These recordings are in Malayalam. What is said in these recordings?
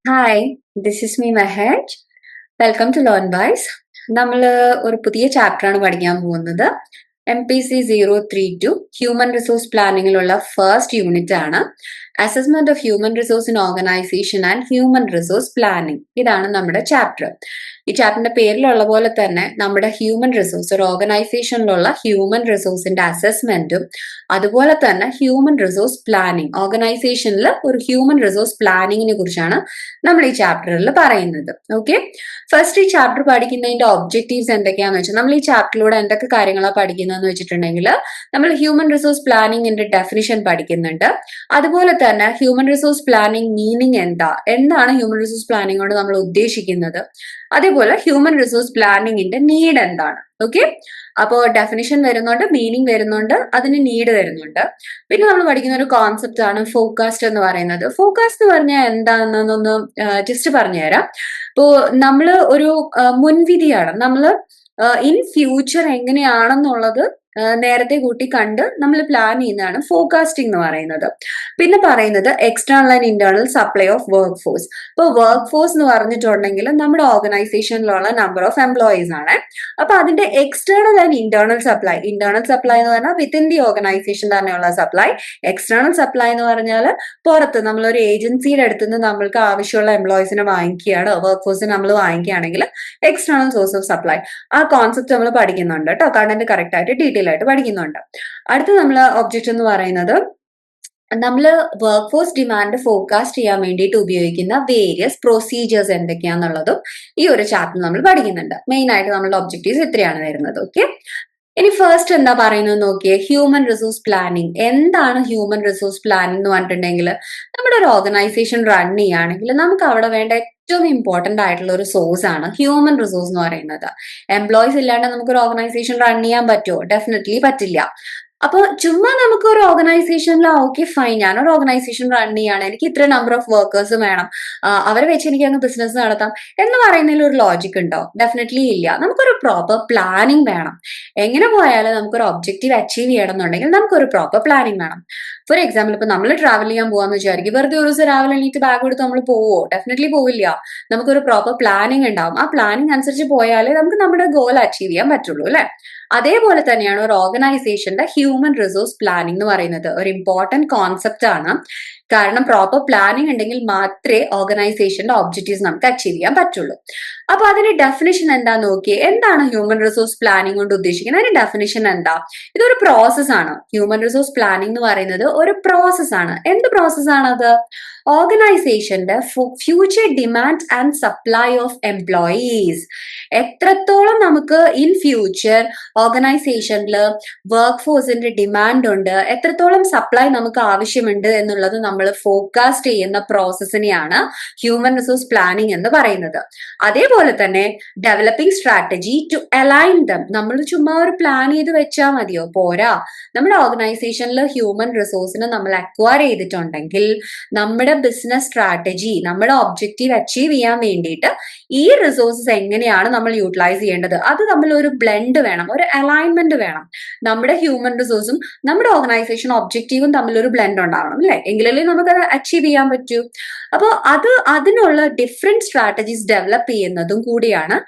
Hi, this is me Mehej. Welcome to learn wise. നമ്മൾ ഒരു പുതിയ ചാപ്റ്ററാണ് പഠിക്കാൻ പോകുന്നത്. MPC 032 ഹ്യൂമൻ റിസോഴ്സ് പ്ലാനിങ്ങിലുള്ള ഫസ്റ്റ് യൂണിറ്റ് ആണ്. Assessment of human resource in organisation and human resource planning. ഇതാണ് നമ്മുടെ ചാപ്റ്റർ. ഈ ചാപ്റ്ററിന്റെ പേരിലുള്ള പോലെ തന്നെ നമ്മുടെ ഹ്യൂമൻ റിസോഴ്സ്, ഒരു ഓർഗനൈസേഷനിലുള്ള ഹ്യൂമൻ റിസോഴ്സിന്റെ അസസ്മെന്റും അതുപോലെ തന്നെ ഹ്യൂമൻ റിസോഴ്സ് പ്ലാനിങ്, ഓർഗനൈസേഷനിൽ ഒരു ഹ്യൂമൻ റിസോഴ്സ് പ്ലാനിങ്ങിനെ കുറിച്ചാണ് നമ്മൾ ഈ ചാപ്റ്ററിൽ പറയുന്നത്. ഓക്കെ, ഫസ്റ്റ് ഈ ചാപ്റ്റർ പഠിക്കുന്നതിന്റെ ഒബ്ജക്റ്റീവ്സ് എന്തൊക്കെയാണെന്ന് വെച്ചാൽ, നമ്മൾ ഈ ചാപ്റ്ററിലൂടെ എന്തൊക്കെ കാര്യങ്ങളാണ് പഠിക്കുന്നതെന്ന് വെച്ചിട്ടുണ്ടെങ്കിൽ, നമ്മൾ ഹ്യൂമൻ റിസോഴ്സ് പ്ലാനിങ്ങിന്റെ ഡെഫിനിഷൻ പഠിക്കുന്നുണ്ട്. അതുപോലെ തന്നെ ഹ്യൂമൻ റിസോഴ്സ് പ്ലാനിങ് മീനിങ് എന്താണ് ഹ്യൂമൻ റിസോഴ്സ് പ്ലാനിങ് കൊണ്ട് നമ്മൾ ഉദ്ദേശിക്കുന്നത്, അതേപോലെ ഹ്യൂമൻ റിസോഴ്സ് പ്ലാനിങ്ങിന്റെ നീഡ് എന്താണ്. ഓക്കെ, അപ്പോൾ ഡെഫിനിഷൻ വരുന്നുണ്ട്, മീനിങ് വരുന്നുണ്ട്, അതിന് നീഡ് വരുന്നുണ്ട്. പിന്നെ നമ്മൾ പഠിക്കുന്ന ഒരു കോൺസെപ്റ്റ് ആണ് ഫോക്കാസ്റ്റ് എന്ന് പറയുന്നത്. ഫോക്കാസ്റ്റ് എന്ന് പറഞ്ഞാൽ എന്താണെന്നൊന്ന് ജസ്റ്റ് പറഞ്ഞുതരാം. ഇപ്പോ നമ്മൾ ഒരു മുൻവിധിയാണ്, നമ്മൾ ഇൻ ഫ്യൂച്ചർ എങ്ങനെയാണെന്നുള്ളത് നേരത്തെ കൂട്ടി കണ്ട് നമ്മൾ പ്ലാൻ ചെയ്യുന്നതാണ് ഫോക്കാസ്റ്റിംഗ് എന്ന് പറയുന്നത്. പിന്നെ പറയുന്നത് external and internal supply of work force. ഇപ്പോൾ വർക്ക് ഫോഴ്സ് എന്ന് പറഞ്ഞിട്ടുണ്ടെങ്കിൽ നമ്മുടെ ഓർഗനൈസേഷനിലുള്ള നമ്പർ ഓഫ് എംപ്ലോയീസ് ആണ്. അപ്പൊ അതിന്റെ എക്സ്റ്റേണൽ ആൻഡ് ഇന്റേണൽ സപ്ലൈ എന്ന് പറഞ്ഞാൽ വിത്തിൻ ദി ഓർഗനൈസേഷൻ തന്നെയുള്ള സപ്ലൈ. എക്സ്റ്റേണൽ സപ്ലൈ എന്ന് പറഞ്ഞാൽ പുറത്ത് നമ്മളൊരു ഏജൻസിയുടെ അടുത്ത് നിന്ന് നമ്മൾക്ക് ആവശ്യമുള്ള എംപ്ലോയീസിനെ വാങ്ങിക്കുകയാണ്, വർക്ക് ഫോഴ്സിനെ നമ്മൾ വാങ്ങിക്കുകയാണെങ്കിൽ എക്സ്റ്റേണൽ സോഴ്സ് ഓഫ് സപ്ലൈ. ആ കോൺസെപ്റ്റ് നമ്മൾ പഠിക്കുന്നുണ്ട് കേട്ടോ, കണ്ടന്റ് കറക്റ്റ് ആയിട്ട് ഡീറ്റെയിൽ ആയിട്ട് പഠിക്കുന്നുണ്ട്. അടുത്ത നമ്മൾ ഒബ്ജക്റ്റ് എന്ന് പറയുന്നത്, നമ്മൾ വർക്ക് ഫോഴ്സ് ഡിമാൻഡ് ഫോർകാസ്റ്റ് ചെയ്യാൻ വേണ്ടിയിട്ട് ഉപയോഗിക്കുന്ന വേരിയസ് പ്രൊസീജിയേഴ്സ് എന്തൊക്കെയാണെന്നുള്ളതും ഈ ഒരു ചാപ്റ്റർ നമ്മൾ പഠിക്കുന്നുണ്ട്. മെയിൻ ആയിട്ട് നമ്മുടെ ഒബ്ജക്റ്റീവ്സ് ഇത്രയാണ് വരുന്നത്. ഓക്കെ, ഇനി ഫസ്റ്റ് എന്താ പറയുന്നത് നോക്കിയേ, ഹ്യൂമൻ റിസോഴ്സ് പ്ലാനിങ്. എന്താണ് ഹ്യൂമൻ റിസോഴ്സ് പ്ലാനിങ് എന്ന് പറഞ്ഞിട്ടുണ്ടെങ്കിൽ, നമ്മുടെ ഒരു ഓർഗനൈസേഷൻ റൺ ചെയ്യുകയാണെങ്കിൽ നമുക്ക് അവിടെ വേണ്ട ഏറ്റവും ഇമ്പോർട്ടന്റ് ആയിട്ടുള്ള ഒരു സോഴ്സ് ആണ് ഹ്യൂമൻ റിസോഴ്സ് എന്ന് പറയുന്നത്. എംപ്ലോയീസ് ഇല്ലാണ്ട് നമുക്കൊരു ഓർഗനൈസേഷൻ റൺ ചെയ്യാൻ പറ്റുമോ? ഡെഫിനറ്റ്ലി പറ്റില്ല. അപ്പൊ ചുമ്മാ നമുക്ക് ഒരു ഓർഗനൈസേഷനിൽ ഓക്കെ ഫൈൻ, ഞാനൊരു ഓർഗനൈസേഷൻ റൺ ചെയ്യാണ്, എനിക്ക് ഇത്ര നമ്പർ ഓഫ് വർക്കേഴ്സ് വേണം, അവരെ വെച്ച് എനിക്ക് അങ്ങ് ബിസിനസ് നടത്താം എന്ന് പറയുന്നതിൽ ഒരു ലോജിക് ഉണ്ടോ? ഡെഫിനറ്റ്ലി ഇല്ല. നമുക്കൊരു പ്രോപ്പർ പ്ലാനിങ് വേണം. എങ്ങനെ പോയാലും നമുക്കൊരു ഒബ്ജക്റ്റീവ് അച്ചീവ് ചെയ്യണം എന്നുണ്ടെങ്കിൽ നമുക്കൊരു പ്രോപ്പർ പ്ലാനിങ് വേണം. ഫോർ എക്സാമ്പിൾ, ഇപ്പൊ നമ്മൾ ട്രാവൽ ചെയ്യാൻ പോവാന്ന് വിചാരിക്കും, വെറുതെ ഒരു ദിവസം രാവിലെ എണീറ്റ് ബാഗ് എടുത്ത് നമ്മൾ പോവോ? ഡെഫിനറ്റ്ലി പോവില്ല. നമുക്കൊരു പ്രോപ്പർ പ്ലാനിങ് ഉണ്ടാവും. ആ പ്ലാനിങ് അനുസരിച്ച് പോയാലേ നമുക്ക് നമ്മുടെ ഗോൾ അച്ചീവ് ചെയ്യാൻ പറ്റുള്ളൂ അല്ലെ? അതേപോലെ തന്നെയാണ് ഒരു ഓർഗനൈസേഷന്റെ ഹ്യൂമൻ റിസോഴ്സ് പ്ലാനിംഗ് എന്ന് പറയുന്നത്. ഒരു ഇമ്പോർട്ടന്റ് കോൺസെപ്റ്റ് ആണ്. കാരണം പ്രോപ്പർ പ്ലാനിങ് ഉണ്ടെങ്കിൽ മാത്രമേ ഓർഗനൈസേഷന്റെ ഒബ്ജക്റ്റീവ്സ് നമുക്ക് അച്ചീവ് ചെയ്യാൻ പറ്റുള്ളൂ. അപ്പൊ അതിന്റെ ഡെഫിനിഷൻ എന്താ നോക്കിയേ, എന്താണ് ഹ്യൂമൻ റിസോഴ്സ് പ്ലാനിങ് കൊണ്ട് ഉദ്ദേശിക്കുന്നത്? അതിന്റെ ഡെഫിനിഷൻ എന്താ? ഇതൊരു പ്രോസസ് ആണ്. ഹ്യൂമൻ റിസോഴ്സ് പ്ലാനിംഗ് എന്ന് പറയുന്നത് ഒരു പ്രോസസ് ആണ്. എന്ത് പ്രോസസ് ആണത്? ഓർഗനൈസേഷന്റെ future demand and supply of employees. എത്രത്തോളം നമുക്ക് ഇൻ ഫ്യൂച്ചർ ഓർഗനൈസേഷനിൽ വർക്ക് ഫോഴ്സിന്റെ ഡിമാൻഡ് ഉണ്ട്, എത്രത്തോളം സപ്ലൈ നമുക്ക് ആവശ്യമുണ്ട് എന്നുള്ളത് നമ്മൾ ഫോർകാസ്റ്റ് ചെയ്യുന്ന പ്രോസസ്സിനെയാണ് ഹ്യൂമൻ റിസോഴ്സ് പ്ലാനിങ് എന്ന് പറയുന്നത്. അതേപോലെ തന്നെ developing strategy to align them. നമ്മൾ ചുമ്മാ ഒരു പ്ലാൻ ചെയ്ത് വെച്ചാൽ മതിയോ? പോരാ. നമ്മുടെ ഓർഗനൈസേഷനിൽ ഹ്യൂമൻ റിസോഴ്സിനെ നമ്മൾ അക്വയർ ചെയ്തിട്ടുണ്ടെങ്കിൽ നമ്മുടെ ബിസിനസ് സ്ട്രാറ്റജി, നമ്മുടെ ഒബ്ജക്റ്റീവ് അച്ചീവ് ചെയ്യാൻ വേണ്ടിയിട്ട് ഈ റിസോഴ്സസ് എങ്ങനെയാണ് നമ്മൾ യൂട്ടിലൈസ് ചെയ്യേണ്ടത്, അത് തമ്മിൽ ഒരു ബ്ലെൻഡ് വേണം, ഒരു അലൈൻമെന്റ് വേണം. നമ്മുടെ ഹ്യൂമൻ റിസോഴ്സും നമ്മുടെ ഓർഗനൈസേഷൻ ഒബ്ജക്റ്റീവും തമ്മിൽ ഒരു ബ്ലെൻഡ് ഉണ്ടാവണം അല്ലെ? എങ്കിലല്ലേ നമുക്കത് അച്ചീവ് ചെയ്യാൻ പറ്റൂ. അപ്പോൾ അതിനുള്ള ഡിഫറെന്റ് സ്ട്രാറ്റജീസ് ഡെവലപ്പ് ചെയ്യുന്നതും കൂടിയാണ്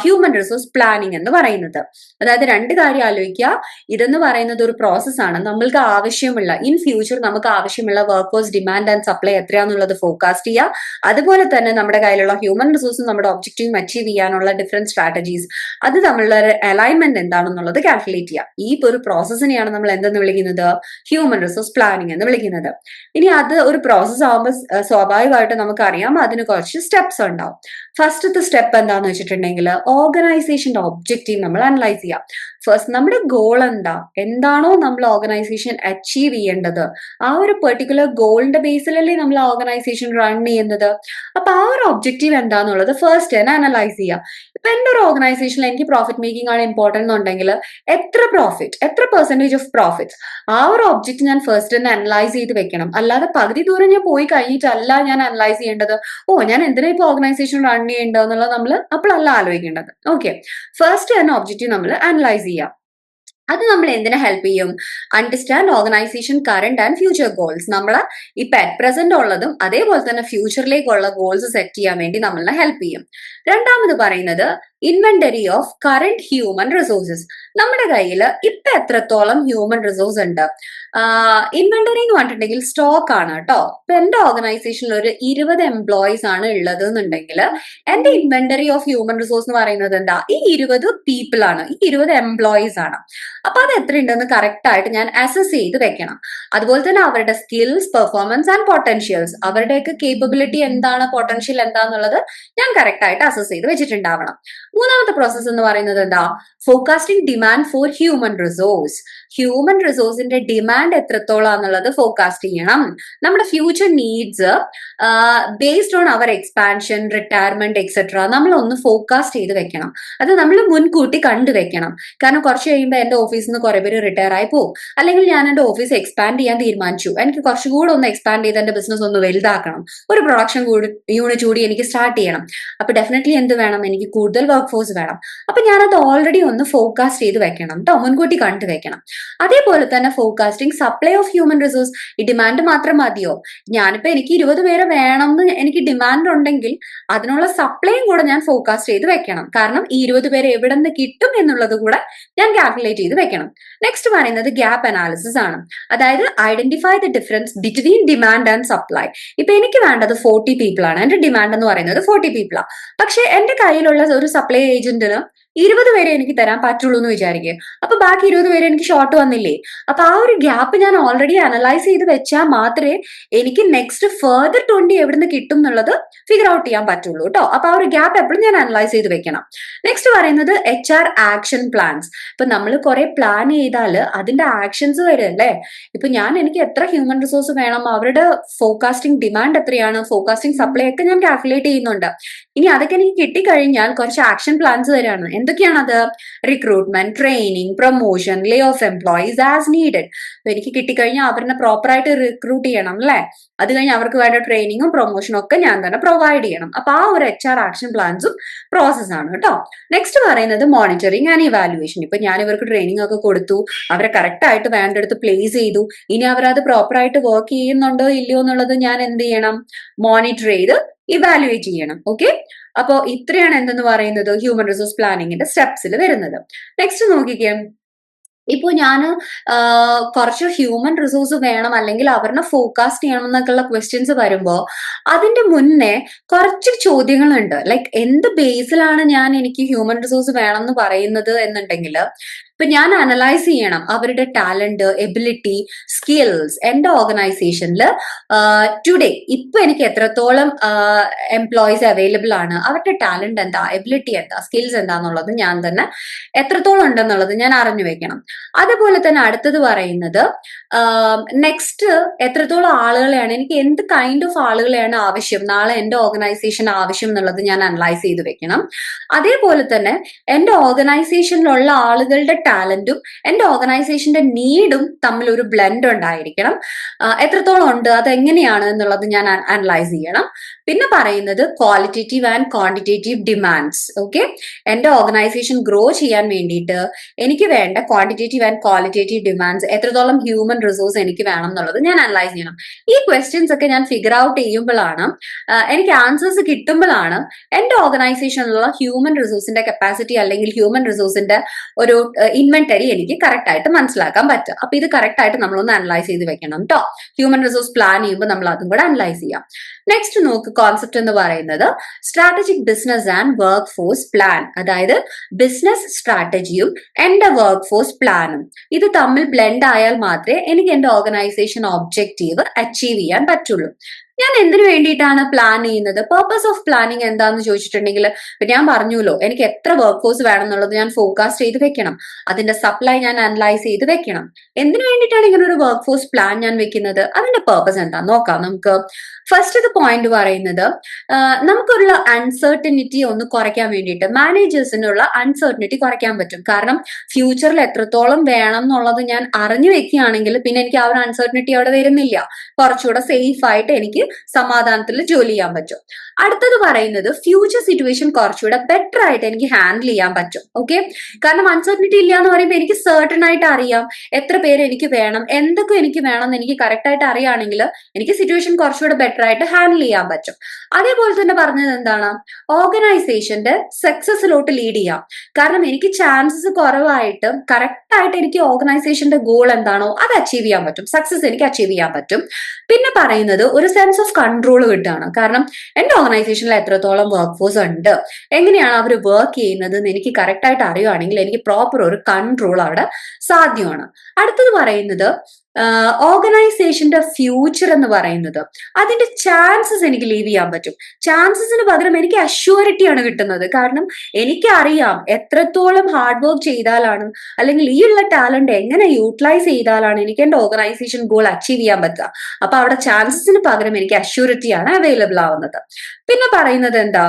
ഹ്യൂമൻ റിസോഴ്സ് പ്ലാനിങ് എന്ന് പറയുന്നത്. അതായത് രണ്ട് കാര്യം ആലോചിക്കുക. ഇതെന്ന് പറയുന്നത് ഒരു പ്രോസസ്സാണ്. നമ്മൾക്ക് ആവശ്യമുള്ള ഇൻ ഫ്യൂച്ചർ നമുക്ക് ആവശ്യമുള്ള വർക്കേഴ്സ് ഡിമാൻഡ് ആൻഡ് സപ്ലൈ എത്രയാണെന്നുള്ളത് ഫോർകാസ്റ്റ് ചെയ്യുക. അതുപോലെ തന്നെ നമ്മുടെ കയ്യിലുള്ള ഹ്യൂമൻ റിസോഴ്സും നമ്മുടെ ഒബ്ജക്റ്റീവും അച്ചീവ് ചെയ്യാനുള്ള ഡിഫറെന്റ് സ്ട്രാറ്റജീസ്, അത് തമ്മിലുള്ള അലൈൻമെന്റ് എന്താണെന്നുള്ളത് കാൽക്കുലേറ്റ് ചെയ്യുക. ഈ ഒരു പ്രോസസ്സിനെയാണ് നമ്മൾ എന്തെന്ന് വിളിക്കുന്നത്? ഹ്യൂമൻ റിസോഴ്സ് പ്ലാനിങ് എന്ന് വിളിക്കുന്നത്. ഇനി അത് ഒരു പ്രോസസ് ആകുമ്പോൾ സ്വാഭാവികമായിട്ട് നമുക്കറിയാം അതിന് കുറച്ച് സ്റ്റെപ്സ് ഉണ്ടാവും. ഫസ്റ്റത്തെ സ്റ്റെപ്പ് എന്താന്ന് വെച്ചിട്ടുണ്ടെങ്കിൽ, ഓർഗനൈസേഷന്റെ ഒബ്ജക്റ്റീവ് നമ്മൾ അനലൈസ് ചെയ്യാം. ഫസ്റ്റ് നമ്മുടെ ഗോൾ എന്താണോ നമ്മൾ ഓർഗനൈസേഷൻ അച്ചീവ് ചെയ്യേണ്ടത്, ആ ഒരു പെർട്ടിക്കുലർ ഗോളിന്റെ ബേസിലല്ലേ നമ്മൾ ഓർഗനൈസേഷൻ റൺ ചെയ്യുന്നത്. അപ്പൊ ആ ഒരു ഒബ്ജക്റ്റീവ് എന്താന്നുള്ളത് ഫസ്റ്റ് തന്നെ അനലൈസ് ചെയ്യാം. ഇപ്പൊ എന്റെ ഒരു ഓർഗനൈസേഷനിൽ എനിക്ക് പ്രോഫിറ്റ് മേക്കിംഗ് ആണ് ഇമ്പോർട്ടന്റ് എന്നുണ്ടെങ്കിൽ, എത്ര പെർസെന്റേജ് ഓഫ് പ്രോഫിറ്റ്, ആ ഒരു ഒബ്ജക്റ്റ് ഞാൻ ഫസ്റ്റ് തന്നെ അനലൈസ് ചെയ്ത് വെക്കണം. അല്ലാതെ പകുതി ദൂരം ഞാൻ പോയി കഴിഞ്ഞിട്ടല്ല ഞാൻ അനലൈസ് ചെയ്യേണ്ടത്. ഞാൻ എന്തിനാ ഇപ്പൊ ഓർഗനൈസേഷൻ റൺ ചെയ്യേണ്ടത് എന്നുള്ളത് നമ്മൾ അപ്പോഴല്ല ആലോചിക്കേണ്ടത്. ഓക്കെ, ഫസ്റ്റ് തന്നെ ഒബ്ജക്റ്റീവ് നമ്മൾ അനലൈസ് ചെയ്യാം. അത് നമ്മൾ എന്തിനെ ഹെൽപ്പ് ചെയ്യും? Understand organisation current and future goals. നമ്മൾ ഇപ്പൊ അറ്റ് പ്രസന്റ് ഉള്ളതും അതേപോലെ തന്നെ ഫ്യൂച്ചറിലേക്കുള്ള ഗോൾസ് സെറ്റ് ചെയ്യാൻ വേണ്ടി നമ്മളെ ഹെൽപ്പ് ചെയ്യും. രണ്ടാമത് പറയുന്നത് inventory of current human resources. നമ്മുടെ കയ്യിൽ ഇപ്പൊ എത്രത്തോളം ഹ്യൂമൻ റിസോഴ്സ് ഉണ്ട്? ഇൻവെന്ററി എന്ന് പറഞ്ഞിട്ടുണ്ടെങ്കിൽ സ്റ്റോക്ക് ആണ് കേട്ടോ. ഇപ്പൊ എന്റെ ഓർഗനൈസേഷനിൽ ഒരു 20 എംപ്ലോയീസ് ആണ് ഉള്ളത് എന്നുണ്ടെങ്കിൽ എന്റെ ഇൻവെന്ററി ഓഫ് ഹ്യൂമൻ റിസോഴ്സ് എന്ന് പറയുന്നത് എന്താ? ഈ 20 പീപ്പിൾ ആണ്, ഈ 20 എംപ്ലോയീസ് ആണ്. അപ്പൊ അത് എത്ര ഉണ്ടെന്ന് കറക്റ്റ് ആയിട്ട് ഞാൻ അസസ് ചെയ്ത് വെക്കണം. അതുപോലെ തന്നെ അവരുടെ സ്കിൽസ്, പെർഫോമൻസ് ആൻഡ് പൊട്ടൻഷ്യൽസ്, അവരുടെയൊക്കെ കേപ്പബിലിറ്റി എന്താണ്, പൊട്ടൻഷ്യൽ എന്താന്നുള്ളത് ഞാൻ കറക്റ്റ് ആയിട്ട് അസസ് ചെയ്ത് വെച്ചിട്ടുണ്ടാവണം. മൂന്നാമത്തെ പ്രോസസ്സ് എന്ന് പറയുന്നത് എന്താ? Forecasting demand for human resource. Human റിസോഴ്സിന്റെ ഡിമാൻഡ് എത്രത്തോളം എന്നുള്ളത് ഫോർകാസ്റ്റ് ചെയ്യണം. നമ്മുടെ future needs based on our expansion, retirement etcetera നമ്മൾ ഒന്ന് ഫോർകാസ്റ്റ് ചെയ്ത് വെക്കണം. അത് നമ്മൾ മുൻകൂട്ടി കണ്ടുവെക്കണം. കാരണം കുറച്ച് കഴിയുമ്പോൾ എന്റെ ഓഫീസിൽ നിന്ന് കുറെ പേര് റിട്ടയർ ആയി പോകും, അല്ലെങ്കിൽ ഞാൻ എന്റെ ഓഫീസ് എക്സ്പാൻഡ് ചെയ്യാൻ തീരുമാനിച്ചു, എനിക്ക് കുറച്ചുകൂടെ ഒന്ന് എക്സ്പാൻഡ് ചെയ്ത് എന്റെ ബിസിനസ് ഒന്ന് വലുതാക്കണം, ഒരു പ്രൊഡക്ഷൻ യൂണിറ്റ് കൂടി എനിക്ക് സ്റ്റാർട്ട് ചെയ്യണം. അപ്പൊ ഡെഫിനറ്റ്ലി എന്ത് വേണം? എനിക്ക് കൂടുതൽ വർക്ക് ഫോഴ്സ് വേണം. അപ്പൊ ഞാനത് ഓൾറെഡി ഒന്ന് ഫോർകാസ്റ്റ് ചെയ്ത് വെക്കണം കേട്ടോ, മുൻകൂട്ടി കണ്ടു വെക്കണം. അതേപോലെ തന്നെ forecasting supply of human resource. ഈ ഡിമാൻഡ് മാത്രം മതിയോ? ഞാനിപ്പോ എനിക്ക് 20 പേരെ വേണമെന്ന് എനിക്ക് ഡിമാൻഡ് ഉണ്ടെങ്കിൽ അതിനുള്ള സപ്ലൈയും കൂടെ ഞാൻ ഫോർകാസ്റ്റ് ചെയ്ത് വെക്കണം. കാരണം ഈ 20 പേരെ എവിടെ നിന്ന് കിട്ടും എന്നുള്ളത് കൂടെ ഞാൻ കാൽക്കുലേറ്റ് ചെയ്ത് വെക്കണം. നെക്സ്റ്റ് പറയുന്നത് ഗ്യാപ്പ് അനാലിസിസ് ആണ്. അതായത് identify the difference between demand and supply. ഇപ്പൊ എനിക്ക് വേണ്ടത് 40 പീപ്പിൾ ആണ്, എന്റെ ഡിമാൻഡ് എന്ന് പറയുന്നത് 40 പീപ്പിൾ ആണ്. പക്ഷെ എന്റെ കയ്യിലുള്ള ഒരു സപ്ലൈ ഏജന്റിന് 20 പേരെ എനിക്ക് തരാൻ പറ്റുള്ളൂ എന്ന് വിചാരിക്കുക. അപ്പൊ ബാക്കി 20 പേര് എനിക്ക് ഷോർട്ട് വന്നില്ലേ? അപ്പൊ ആ ഒരു ഗ്യാപ്പ് ഞാൻ ഓൾറെഡി അനലൈസ് ചെയ്ത് വെച്ചാൽ മാത്രമേ എനിക്ക് നെക്സ്റ്റ് ഫർദർ 20 എവിടുന്ന് കിട്ടും എന്നുള്ളത് ഫിഗർ ഔട്ട് ചെയ്യാൻ പറ്റുള്ളൂ കേട്ടോ. അപ്പൊ ആ ഒരു ഗ്യാപ്പ് എപ്പോഴും ഞാൻ അനലൈസ് ചെയ്ത് വെക്കണം. നെക്സ്റ്റ് പറയുന്നത് HR ആക്ഷൻ പ്ലാൻസ്. ഇപ്പൊ നമ്മൾ കുറെ പ്ലാൻ ചെയ്താൽ അതിന്റെ ആക്ഷൻസ് വരല്ലേ. ഇപ്പൊ എനിക്ക് എത്ര ഹ്യൂമൻ റിസോഴ്സ് വേണം, അവരുടെ ഫോർകാസ്റ്റിംഗ് ഡിമാൻഡ് എത്രയാണ്, ഫോർകാസ്റ്റിംഗ് സപ്ലൈ ഒക്കെ ഞാൻ കാൽക്കുലേറ്റ് ചെയ്യുന്നുണ്ട്. ഇനി അതൊക്കെ എനിക്ക് കിട്ടിക്കഴിഞ്ഞാൽ കുറച്ച് ആക്ഷൻ പ്ലാൻസ് വരികയാണ്. എന്തൊക്കെയാണത്? Recruitment, training, promotion, lay off employees as needed. എനിക്ക് കിട്ടിക്കഴിഞ്ഞാൽ അവരെ പ്രോപ്പറായിട്ട് റിക്രൂട്ട് ചെയ്യണം അല്ലെ. അത് കഴിഞ്ഞ് അവർക്ക് വേണ്ട ട്രെയിനിങ്ങും പ്രൊമോഷനും ഒക്കെ ഞാൻ തന്നെ പ്രൊവൈഡ് ചെയ്യണം. അപ്പൊ ആ ഒരു HR ആക്ഷൻ പ്ലാൻസും പ്രോസസ് ആണ് കേട്ടോ. നെക്സ്റ്റ് പറയുന്നത് മോണിറ്ററിങ് ആൻഡ് ഇവാലുവേഷൻ. ഇപ്പൊ ഞാൻ ഇവർക്ക് ട്രെയിനിങ് ഒക്കെ കൊടുത്തു, അവരെ കറക്റ്റ് ആയിട്ട് വേണ്ടടുത്ത് പ്ലേസ് ചെയ്തു. ഇനി അവരത് പ്രോപ്പറായിട്ട് വർക്ക് ചെയ്യുന്നുണ്ടോ ഇല്ലയോ എന്നുള്ളത് ഞാൻ എന്ത് ചെയ്യണം? മോണിറ്റർ ചെയ്ത് ഇവാലുവേറ്റ് ചെയ്യണം. ഓക്കെ, അപ്പോ ഇത്രയാണ് എന്തെന്ന് പറയുന്നത് ഹ്യൂമൻ റിസോഴ്സ് പ്ലാനിങ്ങിന്റെ സ്റ്റെപ്സിൽ വരുന്നത്. നെക്സ്റ്റ് നോക്കിക്കേ. ഇപ്പൊ ഞാൻ കുറച്ച് ഹ്യൂമൻ റിസോഴ്സ് വേണം അല്ലെങ്കിൽ അവരെ ഫോർകാസ്റ്റ് ചെയ്യണം എന്നൊക്കെയുള്ള ക്വസ്റ്റ്യൻസ് വരുമ്പോ അതിന്റെ മുന്നേ കുറച്ച് ചോദ്യങ്ങളുണ്ട്. ലൈക്ക് എന്ത് ബേസിലാണ് എനിക്ക് ഹ്യൂമൻ റിസോഴ്സ് വേണം എന്ന് പറയുന്നത് എന്നുണ്ടെങ്കിൽ, ഇപ്പൊ ഞാൻ അനലൈസ് ചെയ്യണം അവരുടെ ടാലന്റ്, എബിലിറ്റി, സ്കിൽസ് എന്റെ ഓർഗനൈസേഷനിൽ ടുഡേ ഇപ്പൊ എനിക്ക് എത്രത്തോളം എംപ്ലോയീസ് അവൈലബിൾ ആണ്, അവരുടെ ടാലന്റ് എന്താ, എബിലിറ്റി എന്താ, സ്കിൽസ് എന്താന്നുള്ളത് ഞാൻ തന്നെ എത്രത്തോളം ഉണ്ടെന്നുള്ളത് ഞാൻ അറിഞ്ഞു വെക്കണം. അതുപോലെ തന്നെ അടുത്തത് പറയുന്നത് നെക്സ്റ്റ് എത്രത്തോളം ആളുകളെയാണ്, എനിക്ക് എന്ത് കൈൻഡ് ഓഫ് ആളുകളെയാണ് ആവശ്യം, നാളെ എന്റെ ഓർഗനൈസേഷൻ ആവശ്യം എന്നുള്ളത് ഞാൻ അനലൈസ് ചെയ്ത് വെക്കണം. അതേപോലെ തന്നെ എന്റെ ഓർഗനൈസേഷനിലുള്ള ആളുകളുടെ ടാലന്റും എന്റെ ഓർഗനൈസേഷന്റെ നീഡും തമ്മിൽ ഒരു ബ്ലെൻഡ് ഉണ്ടായിരിക്കണം. എത്രത്തോളം ഉണ്ട്, അതെങ്ങനെയാണ് എന്നുള്ളത് ഞാൻ അനലൈസ് ചെയ്യണം. പിന്നെ പറയുന്നത് qualitative and quantitative demands. Okay, എന്റെ ഓർഗനൈസേഷൻ ഗ്രോ ചെയ്യാൻ വേണ്ടിയിട്ട് എനിക്ക് വേണ്ട ക്വാണ്ടിറ്റേറ്റീവ് ആൻഡ് ക്വാളിറ്റേറ്റീവ് ഡിമാൻഡ്സ്, എത്രത്തോളം ഹ്യൂമൻ റിസോഴ്സ് എനിക്ക് വേണം എന്നുള്ളത് ഞാൻ അനലൈസ് ചെയ്യണം. ഈ ക്വസ്റ്റ്യൻസ് ഒക്കെ ഞാൻ ഫിഗർ ഔട്ട് ചെയ്യുമ്പോഴാണ്, എനിക്ക് ആൻസേഴ്സ് കിട്ടുമ്പോഴാണ് എന്റെ ഓർഗനൈസേഷനിലുള്ള ഹ്യൂമൻ റിസോഴ്സിന്റെ കപ്പാസിറ്റി അല്ലെങ്കിൽ ഹ്യൂമൻ റിസോഴ്സിന്റെ ഒരു ഇൻവെന്ററി എനിക്ക് കറക്റ്റ് ആയിട്ട് മനസ്സിലാക്കാൻ പറ്റും. അപ്പൊ ഇത് കറക്റ്റ് ആയിട്ട് നമ്മളൊന്ന് അനലൈസ് ചെയ്ത് വെക്കണം കേട്ടോ. ഹ്യൂമൻ റിസോഴ്സ് പ്ലാൻ ചെയ്യുമ്പോൾ നമ്മൾ അതും കൂടെ അനലൈസ് ചെയ്യാം. നെക്സ്റ്റ് നോക്ക്, കോൺസെപ്റ്റ് എന്ന് പറയുന്നത് strategic business and work force plan. അതായത് ബിസിനസ് സ്ട്രാറ്റജിയും എന്റെ വർക്ക് ഫോഴ്സ് പ്ലാനും ഇത് തമ്മിൽ ബ്ലെൻഡ് ആയാൽ മാത്രമേ എനിക്ക് എന്റെ ഓർഗനൈസേഷൻ ഒബ്ജക്റ്റീവ് അച്ചീവ് ചെയ്യാൻ പറ്റുള്ളൂ. ഞാൻ എന്തിനു വേണ്ടിയിട്ടാണ് പ്ലാൻ ചെയ്യുന്നത്? പർപ്പസ് ഓഫ് പ്ലാനിങ് എന്താന്ന് ചോദിച്ചിട്ടുണ്ടെങ്കിൽ, ഞാൻ പറഞ്ഞല്ലോ എനിക്ക് എത്ര വർക്ക് ഫോഴ്സ് വേണം എന്നുള്ളത് ഞാൻ ഫോർകാസ്റ്റ് ചെയ്ത് വെക്കണം, അതിന്റെ സപ്ലൈ ഞാൻ അനലൈസ് ചെയ്ത് വെക്കണം. എന്തിനു വേണ്ടിയിട്ടാണ് ഇങ്ങനെ ഒരു വർക്ക് ഫോഴ്സ് പ്ലാൻ ഞാൻ വെക്കുന്നത്? അതിന്റെ പർപ്പസ് എന്താ നോക്കാം നമുക്ക്. ഫസ്റ്റ് പോയിന്റ് പറയുന്നത് നമുക്കുള്ള അൺസർട്ടനിറ്റി ഒന്ന് കുറയ്ക്കാൻ വേണ്ടിയിട്ട്, മാനേജേഴ്സിനുള്ള അൺസർട്ടനിറ്റി കുറയ്ക്കാൻ പറ്റും. കാരണം ഫ്യൂച്ചറിൽ എത്രത്തോളം വേണം എന്നുള്ളത് ഞാൻ അറിഞ്ഞു വെക്കുകയാണെങ്കിൽ പിന്നെ എനിക്ക് ആ ഒരു അൺസർട്ടനിറ്റി അവിടെ വരുന്നില്ല. കുറച്ചുകൂടെ സേഫ് ആയിട്ട് എനിക്ക് സമാധാനത്തിൽ ജോലി ചെയ്യാൻ പറ്റും. അടുത്തത് പറയുന്നത് ഫ്യൂച്ചർ സിറ്റുവേഷൻ കുറച്ചുകൂടെ ബെറ്റർ ആയിട്ട് എനിക്ക് ഹാൻഡിൽ ചെയ്യാൻ പറ്റും. ഓക്കെ, കാരണം അൺസർട്ടനിറ്റി ഇല്ല എന്ന് പറയുമ്പോൾ എനിക്ക് സർട്ടൺ ആയിട്ട് അറിയാം എത്ര പേര് എനിക്ക് വേണം, എന്തൊക്കെ എനിക്ക് വേണം എന്ന് എനിക്ക് കറക്റ്റ് ആയിട്ട് അറിയുകയാണെങ്കിൽ എനിക്ക് സിറ്റുവേഷൻ കുറച്ചുകൂടെ ബെറ്റർ ആയിട്ട് ഹാൻഡിൽ ചെയ്യാൻ പറ്റും. അതേപോലെ തന്നെ പറഞ്ഞത് എന്താണ്, ഓർഗനൈസേഷന്റെ സക്സസിലോട്ട് ലീഡ് ചെയ്യാം. കാരണം എനിക്ക് ചാൻസസ് കുറവായിട്ട് കറക്റ്റ് ആയിട്ട് എനിക്ക് ഓർഗനൈസേഷന്റെ ഗോൾ എന്താണോ അത് അച്ചീവ് ചെയ്യാൻ പറ്റും, സക്സസ് എനിക്ക് അച്ചീവ് ചെയ്യാൻ പറ്റും. പിന്നെ പറയുന്നത് ഒരു സെൻസ് ഓഫ് കൺട്രോൾ കിട്ടുകയാണ്. കാരണം എന്റെ ഓർഗനൈസേഷനിൽ എത്രത്തോളം വർക്ക് ഫോഴ്സ് ഉണ്ട്, എങ്ങനെയാണ് അവർ വർക്ക് ചെയ്യുന്നത് എന്ന് എനിക്ക് കറക്റ്റ് ആയിട്ട് അറിയുവാണെങ്കിൽ എനിക്ക് പ്രോപ്പർ ഒരു കൺട്രോൾ അവിടെ സാധ്യമാണ്. അടുത്തത് പറയുന്നത് ഓർഗനൈസേഷന്റെ ഫ്യൂച്ചർ എന്ന് പറയുന്നത് അതിന്റെ ചാൻസസ് എനിക്ക് ലീവ് ചെയ്യാൻ പറ്റും. ചാൻസസിന് പകരം എനിക്ക് അഷ്യൂരിറ്റി ആണ് കിട്ടുന്നത്. കാരണം എനിക്കറിയാം എത്രത്തോളം ഹാർഡ് വർക്ക് ചെയ്താലാണ് അല്ലെങ്കിൽ ഈ ഉള്ള ടാലന്റ് എങ്ങനെ യൂട്ടിലൈസ് ചെയ്താലാണ് എനിക്ക് എന്റെ ഓർഗനൈസേഷൻ ഗോൾ അച്ചീവ് ചെയ്യാൻ പറ്റുക. അപ്പൊ അവിടെ ചാൻസസിന് പകരം എനിക്ക് അഷ്യൂരിറ്റി ആണ് അവൈലബിൾ ആവുന്നത്. പിന്നെ പറയുന്നത് എന്താ,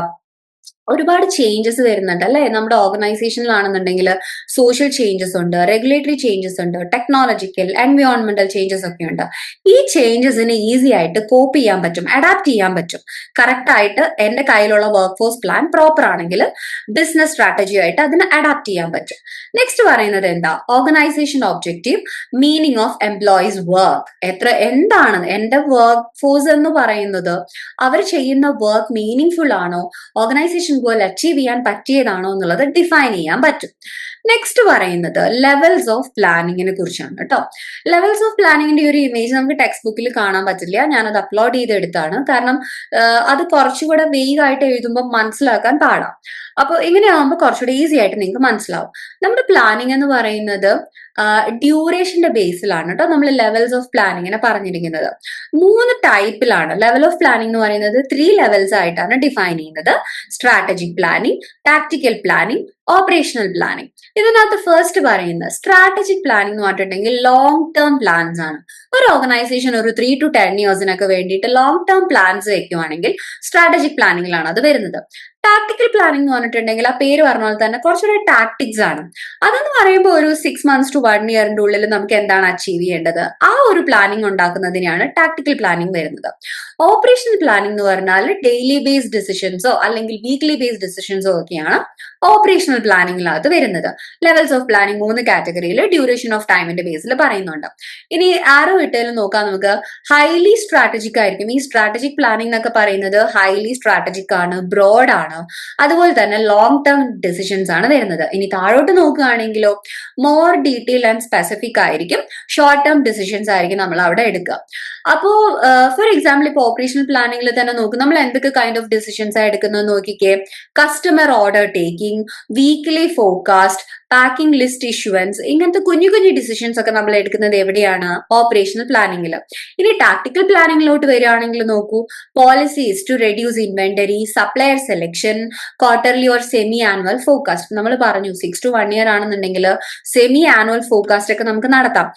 ഒരുപാട് ചേഞ്ചസ് വരുന്നുണ്ട് അല്ലെ നമ്മുടെ ഓർഗനൈസേഷനിലാണെന്നുണ്ടെങ്കിൽ. സോഷ്യൽ ചേഞ്ചസ് ഉണ്ട്, റെഗുലേറ്ററി ചേഞ്ചസ് ഉണ്ട്, ടെക്നോളജിക്കൽ എൻവയോൺമെന്റൽ ചേഞ്ചസ് ഒക്കെ ഉണ്ട്. ഈ ചേഞ്ചസിന് ഈസി ആയിട്ട് കോപ്പ് ചെയ്യാൻ പറ്റും, അഡാപ്റ്റ് ചെയ്യാൻ പറ്റും. കറക്റ്റ് ആയിട്ട് എന്റെ കയ്യിലുള്ള വർക്ക് ഫോഴ്സ് പ്ലാൻ പ്രോപ്പർ ആണെങ്കിൽ ബിസിനസ് സ്ട്രാറ്റജി ആയിട്ട് അതിന് അഡാപ്റ്റ് ചെയ്യാൻ പറ്റും. നെക്സ്റ്റ് പറയുന്നത് എന്താ, organisation objective, meaning of employees work. എന്താണ് എന്റെ വർക്ക് ഫോഴ്സ് എന്ന് പറയുന്നത്, അവർ ചെയ്യുന്ന വർക്ക് മീനിങ് ഫുൾ ആണോ, ഓർഗനൈസേഷൻ ഗോൾ അച്ചീവ് ചെയ്യാൻ പറ്റിയതാണോ എന്നുള്ളത് ഡിഫൈൻ ചെയ്യാൻ പറ്റും. നെക്സ്റ്റ് പറയുന്നത് ലെവൽസ് ഓഫ് പ്ലാനിങ്ങിനെ കുറിച്ചാണ് കേട്ടോ. ലെവൽസ് ഓഫ് പ്ലാനിങ്ങിന്റെ ഒരു ഇമേജ് നമുക്ക് ടെക്സ്റ്റ് ബുക്കിൽ കാണാൻ പറ്റില്ല, ഞാനത് അപ്ലോഡ് ചെയ്തെടുത്താണ്. കാരണം അത് കുറച്ചുകൂടെ വേഗ് ആയിട്ട് എഴുതുമ്പോൾ മനസ്സിലാക്കാൻ പാടാം. അപ്പോൾ ഇങ്ങനെയാകുമ്പോൾ കുറച്ചുകൂടെ ഈസി ആയിട്ട് നിങ്ങൾക്ക് മനസ്സിലാവും. നമ്മുടെ പ്ലാനിങ് എന്ന് പറയുന്നത് ഡ്യൂറേഷന്റെ ബേസിലാണ് കേട്ടോ നമ്മൾ ലെവൽസ് ഓഫ് പ്ലാനിങ്ങിനെ പറഞ്ഞിരിക്കുന്നത്. 3 ടൈപ്പിലാണ് ലെവൽ ഓഫ് പ്ലാനിങ് എന്ന് പറയുന്നത്. 3 ലെവൽസ് ആയിട്ടാണ് ഡിഫൈൻ ചെയ്യുന്നത്. Strategic planning, tactical planning, operational planning. ഇതിനകത്ത് ഫസ്റ്റ് പറയുന്നത് സ്ട്രാറ്റജിക് പ്ലാനിങ് എന്ന് പറഞ്ഞിട്ടുണ്ടെങ്കിൽ ലോങ് ടേം പ്ലാൻസ് ആണ്. ഒരു ഓർഗനൈസേഷൻ ഒരു 3 to 10 ഇയേഴ്സിനൊക്കെ വേണ്ടിയിട്ട് ലോങ് ടേം പ്ലാൻസ് വെക്കുവാണെങ്കിൽ സ്ട്രാറ്റജിക് പ്ലാനിങ്ങിലാണ് അത് വരുന്നത്. ടാക്ടിക്കൽ പ്ലാനിങ് എന്ന് പറഞ്ഞിട്ടുണ്ടെങ്കിൽ ആ പേര് പറഞ്ഞ പോലെ തന്നെ കുറച്ചുകൂടെ ടാക്ടിക്സ് ആണ്. അതെന്ന് പറയുമ്പോൾ ഒരു 6 months to 1 yearന്റെ ഉള്ളിൽ നമുക്ക് എന്താണ് അച്ചീവ് ചെയ്യേണ്ടത്, ആ ഒരു പ്ലാനിങ് ഉണ്ടാക്കുന്നതിനാണ് ടാക്ടിക്കൽ പ്ലാനിങ് വരുന്നത്. ഓപ്പറേഷണൽ പ്ലാനിങ് എന്ന് പറഞ്ഞാൽ ഡെയിലി ബേസ്ഡ് ഡിസിഷൻസോ അല്ലെങ്കിൽ വീക്ക്ലി ബേസ്ഡ് ഡിസിഷൻസോ ഒക്കെയാണ് ഓപ്പറേഷണൽ പ്ലാനിങ്ങിനകത്ത് വരുന്നത്. ലെവൽസ് ഓഫ് പ്ലാനിങ് 3 കാറ്റഗറിയിൽ ഡ്യൂറേഷൻ ഓഫ് ടൈമിന്റെ ബേസിൽ പറയുന്നുണ്ട്. ഇനി ആരോ ഇട്ടതിൽ നോക്കാം നമുക്ക്. ഹൈലി സ്ട്രാറ്റജിക് ആയിരിക്കും. ഈ സ്ട്രാറ്റജിക് പ്ലാനിങ് എന്നൊക്കെ പറയുന്നത് ഹൈലി സ്ട്രാറ്റജിക് ആണ്, ബ്രോഡ് ആണ്, അതുപോലെ തന്നെ ലോങ് ടേം ഡിസിഷൻസ് ആണ് വരുന്നത്. ഇനി താഴോട്ട് നോക്കുകയാണെങ്കിലോ മോർ ഡീറ്റെയിൽ ആൻഡ് സ്പെസിഫിക് ആയിരിക്കും, ഷോർട്ട് ടേം ഡിസിഷൻസ് ആയിരിക്കും നമ്മൾ അവിടെ എടുക്കുക. അപ്പോ ഫോർ എക്സാമ്പിൾ ഇപ്പൊ ഓപ്പറേഷണൽ പ്ലാനിങ്ങിൽ തന്നെ നോക്കും നമ്മൾ എന്തൊക്കെ കൈൻഡ് ഓഫ് ഡിസിഷൻസ് ആ എടുക്കുന്നത് നോക്കിക്കേ. Customer order taking, weekly forecast, packing list issuance, ഇങ്ങനത്തെ കുഞ്ഞു കുഞ്ഞു ഡിസിഷൻസ് ഒക്കെ നമ്മൾ എടുക്കുന്നത് എവിടെയാണ്, ഓപ്പറേഷണൽ പ്ലാനിങ്ങിൽ. ഇനി ടാക്ടിക്കൽ പ്ലാനിങ്ങിലോട്ട് വരികയാണെങ്കിൽ നോക്കൂ, policies to reduce inventory, supplier selection, quarterly or semi annual forecast. നമ്മൾ പറഞ്ഞു 6 to 1 year ആണെന്നുണ്ടെങ്കിൽ സെമി ആനുവൽ ഫോർകാസ്റ്റ് ഒക്കെ നമുക്ക് നടത്താം.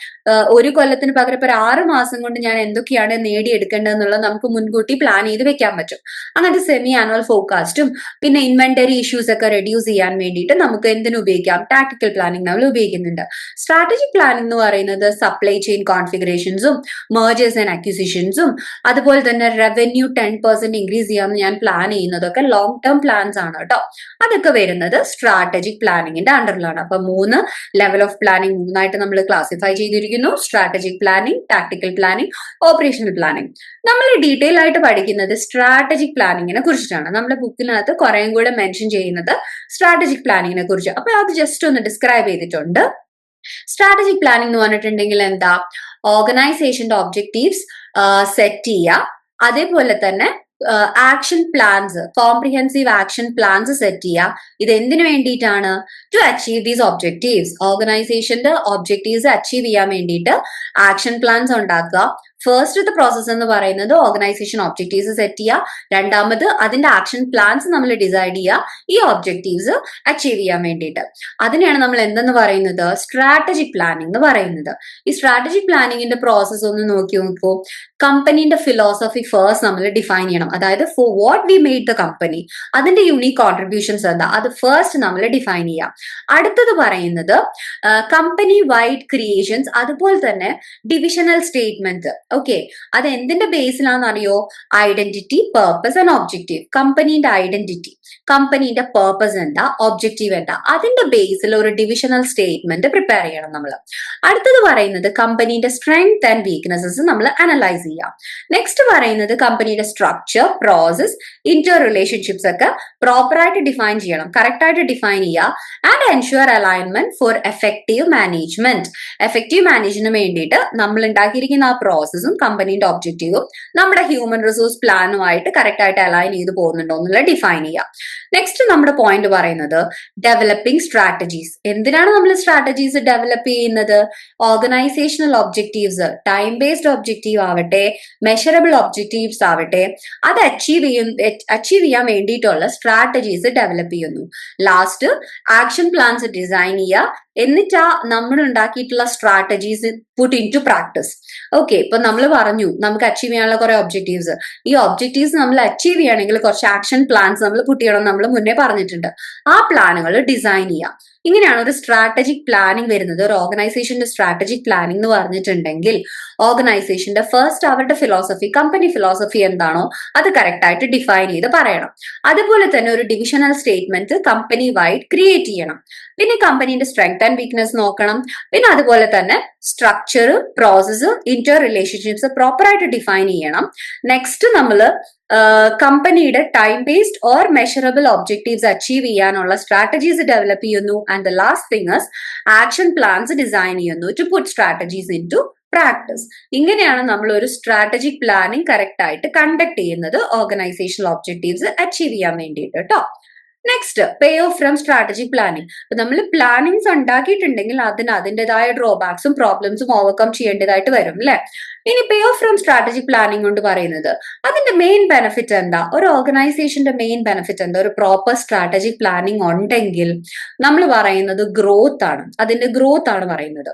ഒരു കൊല്ലത്തിന് പകരം ഇപ്പൊ 6 മാസം കൊണ്ട് ഞാൻ എന്തൊക്കെയാണ് നേടിയെടുക്കേണ്ടതെന്നുള്ളത് നമുക്ക് മുൻകൂട്ടി പ്ലാൻ ചെയ്ത് വെക്കാൻ പറ്റും. അങ്ങനത്തെ സെമി ആനുവൽ ഫോർകാസ്റ്റും പിന്നെ ഇൻവെന്ററി ഇഷ്യൂസ് ഒക്കെ റെഡ്യൂസ് ചെയ്യാൻ വേണ്ടിയിട്ട് നമുക്ക് എന്തിനു ഉപയോഗിക്കാം, ടാക്ടിക്കൽ പ്ലാനിങ് നമ്മൾ ഉപയോഗിക്കുന്നുണ്ട്. സ്ട്രാറ്റജിക് പ്ലാനിംഗ് എന്ന് പറയുന്നത് സപ്ലൈ ചെയിൻ കോൺഫിഗറേഷൻസും മെർജേഴ്സ് ആൻഡ് അക്വിസിഷൻസും അതുപോലെ തന്നെ റവന്യൂ 10% ഇൻക്രീസ് ചെയ്യാമെന്ന് ഞാൻ പ്ലാൻ ചെയ്യുന്നതൊക്കെ ലോങ് ടേം പ്ലാൻസ് ആണ് കേട്ടോ. അതൊക്കെ വരുന്നത് സ്ട്രാറ്റജിക് പ്ലാനിങ്ങിന്റെ അണ്ടറിലാണ്. അപ്പൊ 3 ലെവൽ ഓഫ് പ്ലാനിങ് 3ആയിട്ട് നമ്മൾ ക്ലാസിഫൈ ചെയ്തിരിക്കുന്നു. Strategic planning, tactical planning, operational planning. നമ്മൾ ഡീറ്റെയിൽ ആയിട്ട് പഠിക്കുന്നത് സ്ട്രാറ്റജിക് പ്ലാനിങ്ങിനെ കുറിച്ചിട്ടാണ്. നമ്മുടെ ബുക്കിനകത്ത് കുറേയും കൂടെ മെൻഷൻ ചെയ്യുന്നത് സ്ട്രാറ്റജിക് പ്ലാനിങ്ങിനെ കുറിച്ച്. അപ്പൊ അത് ജസ്റ്റ് ഒന്ന് ഡിസ്ക്രൈബ് ചെയ്തിട്ടുണ്ട്. സ്ട്രാറ്റജിക് പ്ലാനിംഗ് എന്ന് പറഞ്ഞിട്ടുണ്ടെങ്കിൽ എന്താ, ഓർഗനൈസേഷന്റെ ഒബ്ജക്റ്റീവ്സ് സെറ്റ് ചെയ്യുക, അതേപോലെ തന്നെ action plans, comprehensive action plans set ചെയ്യുക. ഇത് എന്തിനു വേണ്ടിയിട്ടാണ്, ടു അച്ചീവ് ദീസ് ഒബ്ജക്റ്റീവ്സ്. ഓർഗനൈസേഷന്റെ ഒബ്ജക്റ്റീവ്സ് അച്ചീവ് ചെയ്യാൻ വേണ്ടിയിട്ട് ആക്ഷൻ പ്ലാൻസ് ഉണ്ടാക്കുക. ഫസ്റ്റ് പ്രോസസ് എന്ന് പറയുന്നത് ഓർഗനൈസേഷൻ ഒബ്ജക്റ്റീവ്സ് സെറ്റ് ചെയ്യുക, രണ്ടാമത് അതിന്റെ ആക്ഷൻ പ്ലാൻസ് നമ്മൾ ഡിസൈഡ് ചെയ്യുക ഈ ഒബ്ജക്റ്റീവ്സ് അച്ചീവ് ചെയ്യാൻ വേണ്ടിയിട്ട്. അതിനെയാണ് നമ്മൾ എന്തെന്ന് പറയുന്നത്, സ്ട്രാറ്റജിക് പ്ലാനിംഗ് എന്ന് പറയുന്നത്. ഈ സ്ട്രാറ്റജിക് പ്ലാനിങ്ങിന്റെ പ്രോസസ് ഒന്ന് നോക്കി നോക്കൂ. കമ്പനീന്റെ ഫിലോസഫി ഫസ്റ്റ് നമ്മൾ ഡിഫൈൻ ചെയ്യണം. ചെയ്യണം. അതായത് for what we made the company, അതിന്റെ യുണീക് കോൺട്രിബ്യൂഷൻസ് എന്താ, അത് ഫസ്റ്റ് നമ്മൾ ഡിഫൈൻ ചെയ്യാം. അടുത്തത് പറയുന്നത് കമ്പനി വൈഡ് ക്രിയേഷൻസ്, അതുപോലെ തന്നെ ഡിവിഷണൽ സ്റ്റേറ്റ്മെന്റ്. ഓക്കെ, അത് എന്തിന്റെ ബേസിലാണെന്ന് അറിയോ? Identity, purpose and objective. കമ്പനീന്റെ ഐഡന്റിറ്റി, കമ്പനീന്റെ പേർപ്പസ് എന്താ, ഒബ്ജക്റ്റീവ് എന്താ, അതിന്റെ ബേസിൽ ഒരു ഡിവിഷണൽ സ്റ്റേറ്റ്മെന്റ് പ്രിപ്പയർ ചെയ്യണം നമ്മൾ. അടുത്തത് പറയുന്നത് കമ്പനീന്റെ സ്ട്രെങ്ത് ആൻഡ് വീക്ക്നെസ്സസ് നമ്മൾ അനലൈസ് ചെയ്യാം. നെക്സ്റ്റ് പറയുന്നത് കമ്പനിയുടെ സ്ട്രക്ചർ, പ്രോസസ്, ഇന്റർ റിലേഷൻഷിപ്സ് ഒക്കെ പ്രോപ്പർ ആയിട്ട് ഡിഫൈൻ ചെയ്യണം, കറക്റ്റ് ആയിട്ട് ഡിഫൈൻ ചെയ്യുക. And ensure alignment for effective management. Effective മാനേജിന് വേണ്ടിയിട്ട് നമ്മൾ ഉണ്ടാക്കിയിരിക്കുന്ന ആ പ്രോസസ്സും കമ്പനീന്റെ ഒബ്ജക്റ്റീവും നമ്മുടെ ഹ്യൂമൻ റിസോഴ്സ് പ്ലാനുമായിട്ട് കറക്റ്റ് ആയിട്ട് അലൈൻ ചെയ്ത് പോകുന്നുണ്ടോ എന്നുള്ള ഡിഫൈൻ ചെയ്യാം. നെക്സ്റ്റ് നമ്മുടെ പോയിന്റ് പറയുന്നത് ഡെവലപ്പിംഗ് സ്ട്രാറ്റജീസ്. എന്തിനാണ് നമ്മൾ സ്ട്രാറ്റജീസ് ഡെവലപ്പ് ചെയ്യുന്നത്? Organisational objectives, time based objective ആവട്ടെ, മെഷറബിൾ ഒബ്ജക്റ്റീവ്സ് ആവട്ടെ, അത് അച്ചീവ് ചെയ്യാൻ വേണ്ടിയിട്ടുള്ള സ്ട്രാറ്റജീസ് ഡെവലപ്പ് ചെയ്യുന്നു. ലാസ്റ്റ് ആക്ഷൻ പ്ലാൻസ് ഡിസൈൻ ചെയ്യുക, എന്നിട്ടാ നമ്മൾ ഉണ്ടാക്കിയിട്ടുള്ള strategies put into practice. Okay, ഇപ്പൊ നമ്മൾ പറഞ്ഞു നമുക്ക് അച്ചീവ് ചെയ്യാനുള്ള കുറെ ഒബ്ജക്റ്റീവ്സ്. ഈ ഒബ്ജക്റ്റീവ്സ് നമ്മൾ അച്ചീവ് ചെയ്യണമെങ്കിൽ കുറച്ച് ആക്ഷൻ പ്ലാൻസ് നമ്മൾ പുട്ട് ചെയ്യണം, നമ്മൾ മുന്നേ പറഞ്ഞിട്ടുണ്ട്. ആ പ്ലാനുകൾ ഡിസൈൻ ചെയ്യാം. ഇങ്ങനെയാണ് ഒരു സ്ട്രാറ്റജിക് പ്ലാനിങ് വരുന്നത്. ഒരു ഓർഗനൈസേഷന്റെ സ്ട്രാറ്റജിക് പ്ലാനിങ് എന്ന് പറഞ്ഞിട്ടുണ്ടെങ്കിൽ ഓർഗനൈസേഷന്റെ ഫസ്റ്റ് അവരുടെ ഫിലോസഫി, കമ്പനി ഫിലോസഫി എന്താണോ അത് കറക്റ്റ് ആയിട്ട് ഡിഫൈൻ ചെയ്ത് പറയണം. അതുപോലെ തന്നെ ഒരു divisional statement company wide create ചെയ്യണം. പിന്നെ കമ്പനീന്റെ സ്ട്രെങ്ത് ആൻഡ് വീക്ക്നെസ് നോക്കണം. പിന്നെ അതുപോലെ തന്നെ structure, process, inter relationships proper ആയിട്ട് ഡിഫൈൻ ചെയ്യണം. നെക്സ്റ്റ് നമ്മൾ കമ്പനിയുടെ time based or measurable objectives achieve ചെയ്യാനുള്ള സ്ട്രാറ്റജീസ് ഡെവലപ്പ് ചെയ്യുന്നു. And the last thing is action plans design ചെയ്യുന്നു to put strategies into practice. ഇങ്ങനെയാണ് നമ്മൾ ഒരു സ്ട്രാറ്റജിക് പ്ലാനിങ് കറക്റ്റ് ആയിട്ട് കണ്ടക്ട് ചെയ്യുന്നത് ഓർഗനൈസേഷണൽ ഒബ്ജക്റ്റീവ്സ് അച്ചീവ് ചെയ്യാൻ വേണ്ടിയിട്ട് കേട്ടോ. Next, pay off from strategic planning. ഇപ്പൊ നമ്മൾ പ്ലാനിങ്സ് ഉണ്ടാക്കിയിട്ടുണ്ടെങ്കിൽ അതിന് അതിൻ്റെതായ ഡ്രോബാക്സും പ്രോബ്ലംസും ഓവർകം ചെയ്യേണ്ടതായിട്ട് വരും അല്ലെ. ഇനി പേ ഓഫ് ഫ്രം സ്ട്രാറ്റജിക് പ്ലാനിങ് കൊണ്ട് പറയുന്നത് അതിന്റെ മെയിൻ ബെനിഫിറ്റ് എന്താ, ഒരു ഓർഗനൈസേഷന്റെ മെയിൻ ബെനിഫിറ്റ് എന്താ? ഒരു പ്രോപ്പർ സ്ട്രാറ്റജിക് പ്ലാനിങ് ഉണ്ടെങ്കിൽ നമ്മൾ പറയുന്നത് ഗ്രോത്ത് ആണ്, അതിന്റെ ഗ്രോത്ത് ആണ് പറയുന്നത്.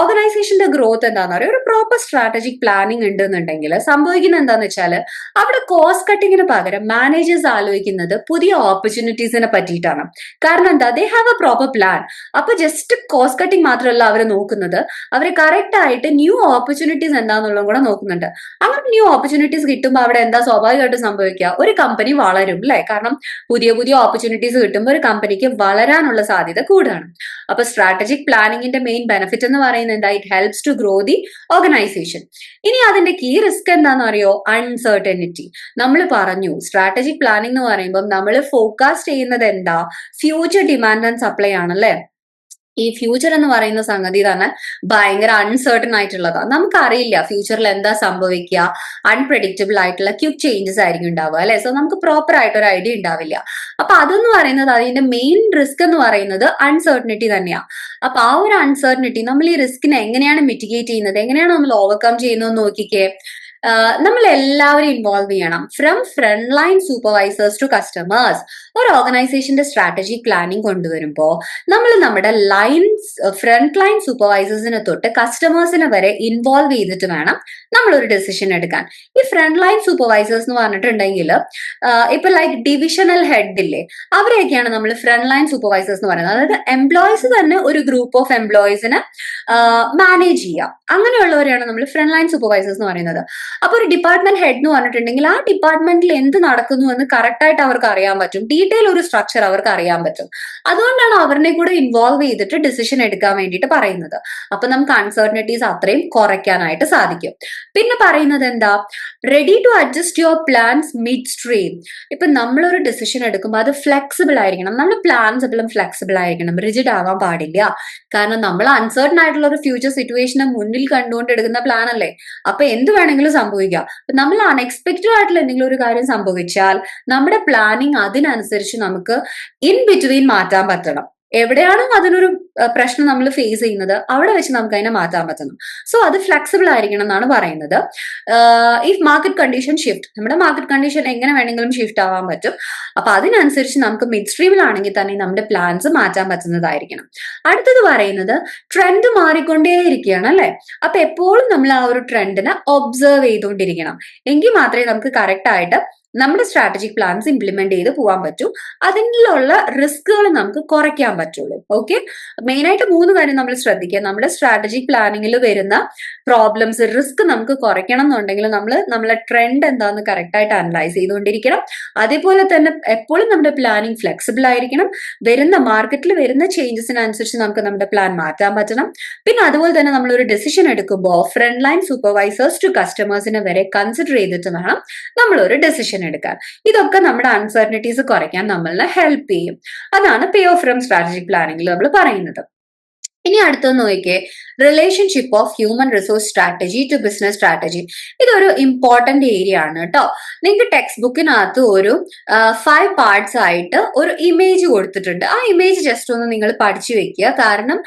ഓർഗനൈസേഷന്റെ ഗ്രോത്ത് എന്താണെന്ന് പറയുക, ഒരു പ്രോപ്പർ സ്ട്രാറ്റജിക് പ്ലാനിങ് ഉണ്ടെന്നുണ്ടെങ്കിൽ സംഭവിക്കുന്നത് എന്താന്ന് വെച്ചാൽ അവിടെ കോസ്റ്റ് കട്ടിങ്ങിന് പകരം മാനേജേഴ്സ് ആലോചിക്കുന്നത് പുതിയ ഓപ്പർച്യൂണിറ്റീസിനെ പറ്റിയിട്ടാണ്. കാരണം എന്താ, they have A proper plan. അപ്പൊ ജസ്റ്റ് കോസ്റ്റ് കട്ടിങ് മാത്രമല്ല അവർ നോക്കുന്നത്, അവർ കറക്റ്റ് ആയിട്ട് ന്യൂ ഓപ്പർച്യൂണിറ്റീസ് എന്താന്നുള്ളതും കൂടെ നോക്കുന്നുണ്ട്. അങ്ങനെ ന്യൂ ഓപ്പർച്യൂണിറ്റീസ് കിട്ടുമ്പോൾ അവിടെ എന്താ സ്വാഭാവികമായിട്ട് സംഭവിക്കുക, ഒരു കമ്പനി വളരും അല്ലെ. കാരണം പുതിയ പുതിയ ഓപ്പർച്യൂണിറ്റീസ് കിട്ടുമ്പോൾ ഒരു കമ്പനിക്ക് വളരാനുള്ള സാധ്യത കൂടുതലാണ്. അപ്പൊ സ്ട്രാറ്റജിക് പ്ലാനിങ്ങിന്റെ മെയിൻ ബെനിഫിറ്റ് എന്ന് പറയുന്നത് എന്താ, it helps to grow the organisation. ഇനി അതിന്റെ കീ റിസ്ക് എന്താണെന്ന് അറിയോ? അൺസർട്ടനിറ്റി. നമ്മൾ പറഞ്ഞു സ്ട്രാറ്റജിക് പ്ലാനിംഗ് എന്ന് പറയുമ്പോൾ നമ്മൾ ഫോക്കാസ്റ്റ് ചെയ്യുന്നത് എന്താ, ഫ്യൂച്ചർ ഡിമാൻഡ് ആൻഡ് സപ്ലൈ ആണല്ലേ. ഈ ഫ്യൂച്ചർ എന്ന് പറയുന്ന സംഗതി തന്നെ ഭയങ്കര അൺസർട്ടൺ ആയിട്ടുള്ളതാണ്. നമുക്കറിയില്ല ഫ്യൂച്ചറിൽ എന്താ സംഭവിക്കുക, അൺപ്രഡിക്റ്റബിൾ ആയിട്ടുള്ള ക്വിക്ക് ചേഞ്ചസ് ആയിരിക്കും ഉണ്ടാവുക അല്ലെ. സോ നമുക്ക് പ്രോപ്പർ ആയിട്ട് ഒരു ഐഡിയ ഉണ്ടാവില്ല. അപ്പൊ അതെന്ന് പറയുന്നത് അതിന്റെ മെയിൻ റിസ്ക് എന്ന് പറയുന്നത് അൺസർട്ടനിറ്റി തന്നെയാണ്. അപ്പൊ ആ ഒരു അൺസർട്ടനിറ്റി നമ്മൾ ഈ റിസ്കിനെ എങ്ങനെയാണ് മിറ്റിഗേറ്റ് ചെയ്യുന്നത്, എങ്ങനെയാണ് നമ്മൾ ഓവർകം ചെയ്യുന്നത് നോക്കിക്കേ. നമ്മൾ എല്ലാവരും ഇൻവോൾവ് ചെയ്യണം, from front line supervisors to customers. ഒരു ഓർഗനൈസേഷന്റെ സ്ട്രാറ്റജിക് പ്ലാനിങ് കൊണ്ടുവരുമ്പോൾ നമ്മൾ നമ്മുടെ ഫ്രണ്ട് ലൈൻ സൂപ്പർവൈസേഴ്സിനെ തൊട്ട് കസ്റ്റമേഴ്സിനെ വരെ ഇൻവോൾവ് ചെയ്തിട്ട് വേണം നമ്മളൊരു ഡെസിഷൻ എടുക്കാൻ. ഈ ഫ്രണ്ട് ലൈൻ സൂപ്പർവൈസേഴ്സ് എന്ന് പറഞ്ഞിട്ടുണ്ടെങ്കിൽ ഇപ്പൊ ലൈക്ക് ഡിവിഷണൽ ഹെഡ് ഇല്ലേ, അവരെയൊക്കെയാണ് നമ്മൾ ഫ്രണ്ട് ലൈൻ സൂപ്പർവൈസേഴ്സ് എന്ന് പറയുന്നത്. അതായത് എംപ്ലോയീസ് തന്നെ ഒരു ഗ്രൂപ്പ് ഓഫ് എംപ്ലോയീസിനെ മാനേജ് ചെയ്യാം, അങ്ങനെയുള്ളവരെയാണ് നമ്മൾ ഫ്രണ്ട് ലൈൻ സൂപ്പർവൈസേഴ്സ് എന്ന് പറയുന്നത്. അപ്പൊ ഒരു ഡിപ്പാർട്ട്മെന്റ് ഹെഡ് എന്ന് പറഞ്ഞിട്ടുണ്ടെങ്കിൽ ആ ഡിപ്പാർട്ട്മെന്റിൽ എന്ത് നടക്കുന്നു എന്ന് കറക്റ്റ് ആയിട്ട് അവർക്ക് അറിയാൻ പറ്റും, ഡീറ്റെയിൽ ഒരു സ്ട്രക്ചർ അവർക്ക് അറിയാൻ പറ്റും. അതുകൊണ്ടാണ് അവരെ കൂടെ ഇൻവോൾവ് ചെയ്തിട്ട് ഡിസിഷൻ എടുക്കാൻ വേണ്ടിയിട്ട് പറയുന്നത്. അപ്പൊ നമുക്ക് അൺസർട്ടനിറ്റീസ് അത്രയും കുറയ്ക്കാനായിട്ട് സാധിക്കും. പിന്നെ പറയുന്നത് എന്താ, ready to adjust your plans mid stream. ഇപ്പൊ നമ്മളൊരു ഡിസിഷൻ എടുക്കുമ്പോൾ അത് ഫ്ലെക്സിബിൾ ആയിരിക്കണം, നമ്മുടെ പ്ലാൻസ് എപ്പോഴും ഫ്ലെക്സിബിൾ ആയിരിക്കണം, റിജിഡ് ആവാൻ പാടില്ല. കാരണം നമ്മൾ അൺസർട്ടൺ ആയിട്ടുള്ള ഒരു ഫ്യൂച്ചർ സിറ്റുവേഷനെ മുന്നിൽ കണ്ടുകൊണ്ട് എടുക്കുന്ന പ്ലാൻ അല്ലേ. അപ്പൊ എന്ത് വേണമെങ്കിലും സംഭവിക്കാം. നമ്മൾ അൺഎക്സ്പെക്റ്റഡ് ആയിട്ടുള്ള എന്തെങ്കിലും ഒരു കാര്യം സംഭവിച്ചാൽ നമ്മുടെ പ്ലാനിങ് അതിനനുസരിച്ച് നമുക്ക് ഇൻ ബിറ്റ്വീൻ മാറ്റാൻ പറ്റണം. എവിടെയാണോ അതിനൊരു പ്രശ്നം നമ്മൾ ഫേസ് ചെയ്യുന്നത് അവിടെ വെച്ച് നമുക്ക് അതിനെ മാറ്റാൻ പറ്റണം. സോ അത് ഫ്ലെക്സിബിൾ ആയിരിക്കണം എന്നാണ് പറയുന്നത്. ഇഫ് മാർക്കറ്റ് കണ്ടീഷൻ ഷിഫ്റ്റ്, നമ്മുടെ മാർക്കറ്റ് കണ്ടീഷൻ എങ്ങനെ വേണമെങ്കിലും ഷിഫ്റ്റ് ആവാൻ പറ്റും. അപ്പൊ അതിനനുസരിച്ച് നമുക്ക് മിഡ് സ്ട്രീമിലാണെങ്കിൽ തന്നെ നമ്മുടെ പ്ലാൻസ് മാറ്റാൻ പറ്റുന്നതായിരിക്കണം. അടുത്തത് പറയുന്നത് ട്രെൻഡ് മാറിക്കൊണ്ടേയിരിക്കുകയാണ് അല്ലെ. അപ്പൊ എപ്പോഴും നമ്മൾ ആ ഒരു ട്രെൻഡിനെ ഒബ്സർവ് ചെയ്തുകൊണ്ടിരിക്കണം. എങ്കിൽ മാത്രമേ നമുക്ക് കറക്റ്റ് ആയിട്ട് നമ്മുടെ സ്ട്രാറ്റജിക് പ്ലാൻസ് ഇംപ്ലിമെന്റ് ചെയ്ത് പോകാൻ പറ്റൂ. അതിനുള്ള റിസ്കുകൾ നമുക്ക് കുറയ്ക്കാൻ പറ്റുള്ളൂ. ഓക്കെ, മെയിൻ ആയിട്ട് 3 കാര്യം നമ്മൾ ശ്രദ്ധിക്കുക. നമ്മുടെ സ്ട്രാറ്റജിക് പ്ലാനിങ്ങിൽ വരുന്ന പ്രോബ്ലംസ്, റിസ്ക് നമുക്ക് കുറയ്ക്കണം എന്നുണ്ടെങ്കിൽ നമ്മളെ ട്രെൻഡ് എന്താണെന്ന് കറക്റ്റ് ആയിട്ട് അനലൈസ് ചെയ്തുകൊണ്ടിരിക്കണം. അതേപോലെ തന്നെ എപ്പോഴും നമ്മുടെ പ്ലാനിങ് ഫ്ലെക്സിബിൾ ആയിരിക്കണം. വരുന്ന മാർക്കറ്റിൽ വരുന്ന ചേഞ്ചസിനനുസരിച്ച് നമുക്ക് നമ്മുടെ പ്ലാൻ മാറ്റാൻ പറ്റണം. പിന്നെ അതുപോലെ തന്നെ നമ്മൾ ഒരു ഡെസിഷൻ എടുക്കുമ്പോൾ ഫ്രണ്ട് ലൈൻ സൂപ്പർവൈസേഴ്സ് ടു കസ്റ്റമേഴ്സിനെ വരെ കൺസിഡർ ചെയ്തിട്ട് വേണം നമ്മൾ ഒരു ഡെസിഷൻ എടുക്കാൻ. ഇതൊക്കെ നമ്മുടെ അൺസർട്ടനിറ്റീസ് കുറയ്ക്കാൻ നമ്മളെ ഹെൽപ്പ് ചെയ്യും. അതാണ് പേ ഓഫ് ഫ്രം സ്ട്രാറ്റജിക് പ്ലാനിങ്ങിൽ നമ്മൾ പറയുന്നത്. ഇനി അടുത്തത് നോക്കിയേ, relationship of human resource strategy to business strategy. ഇതൊരു ഇമ്പോർട്ടന്റ് ഏരിയ ആണ് കേട്ടോ. നിങ്ങൾക്ക് ടെക്സ്റ്റ് ബുക്കിനകത്ത് ഒരു 5 പാർട്സ് ആയിട്ട് ഒരു ഇമേജ് കൊടുത്തിട്ടുണ്ട്. ആ ഇമേജ് ജസ്റ്റ് ഒന്ന് നിങ്ങൾ പഠിച്ചു വെക്കുക. കാരണം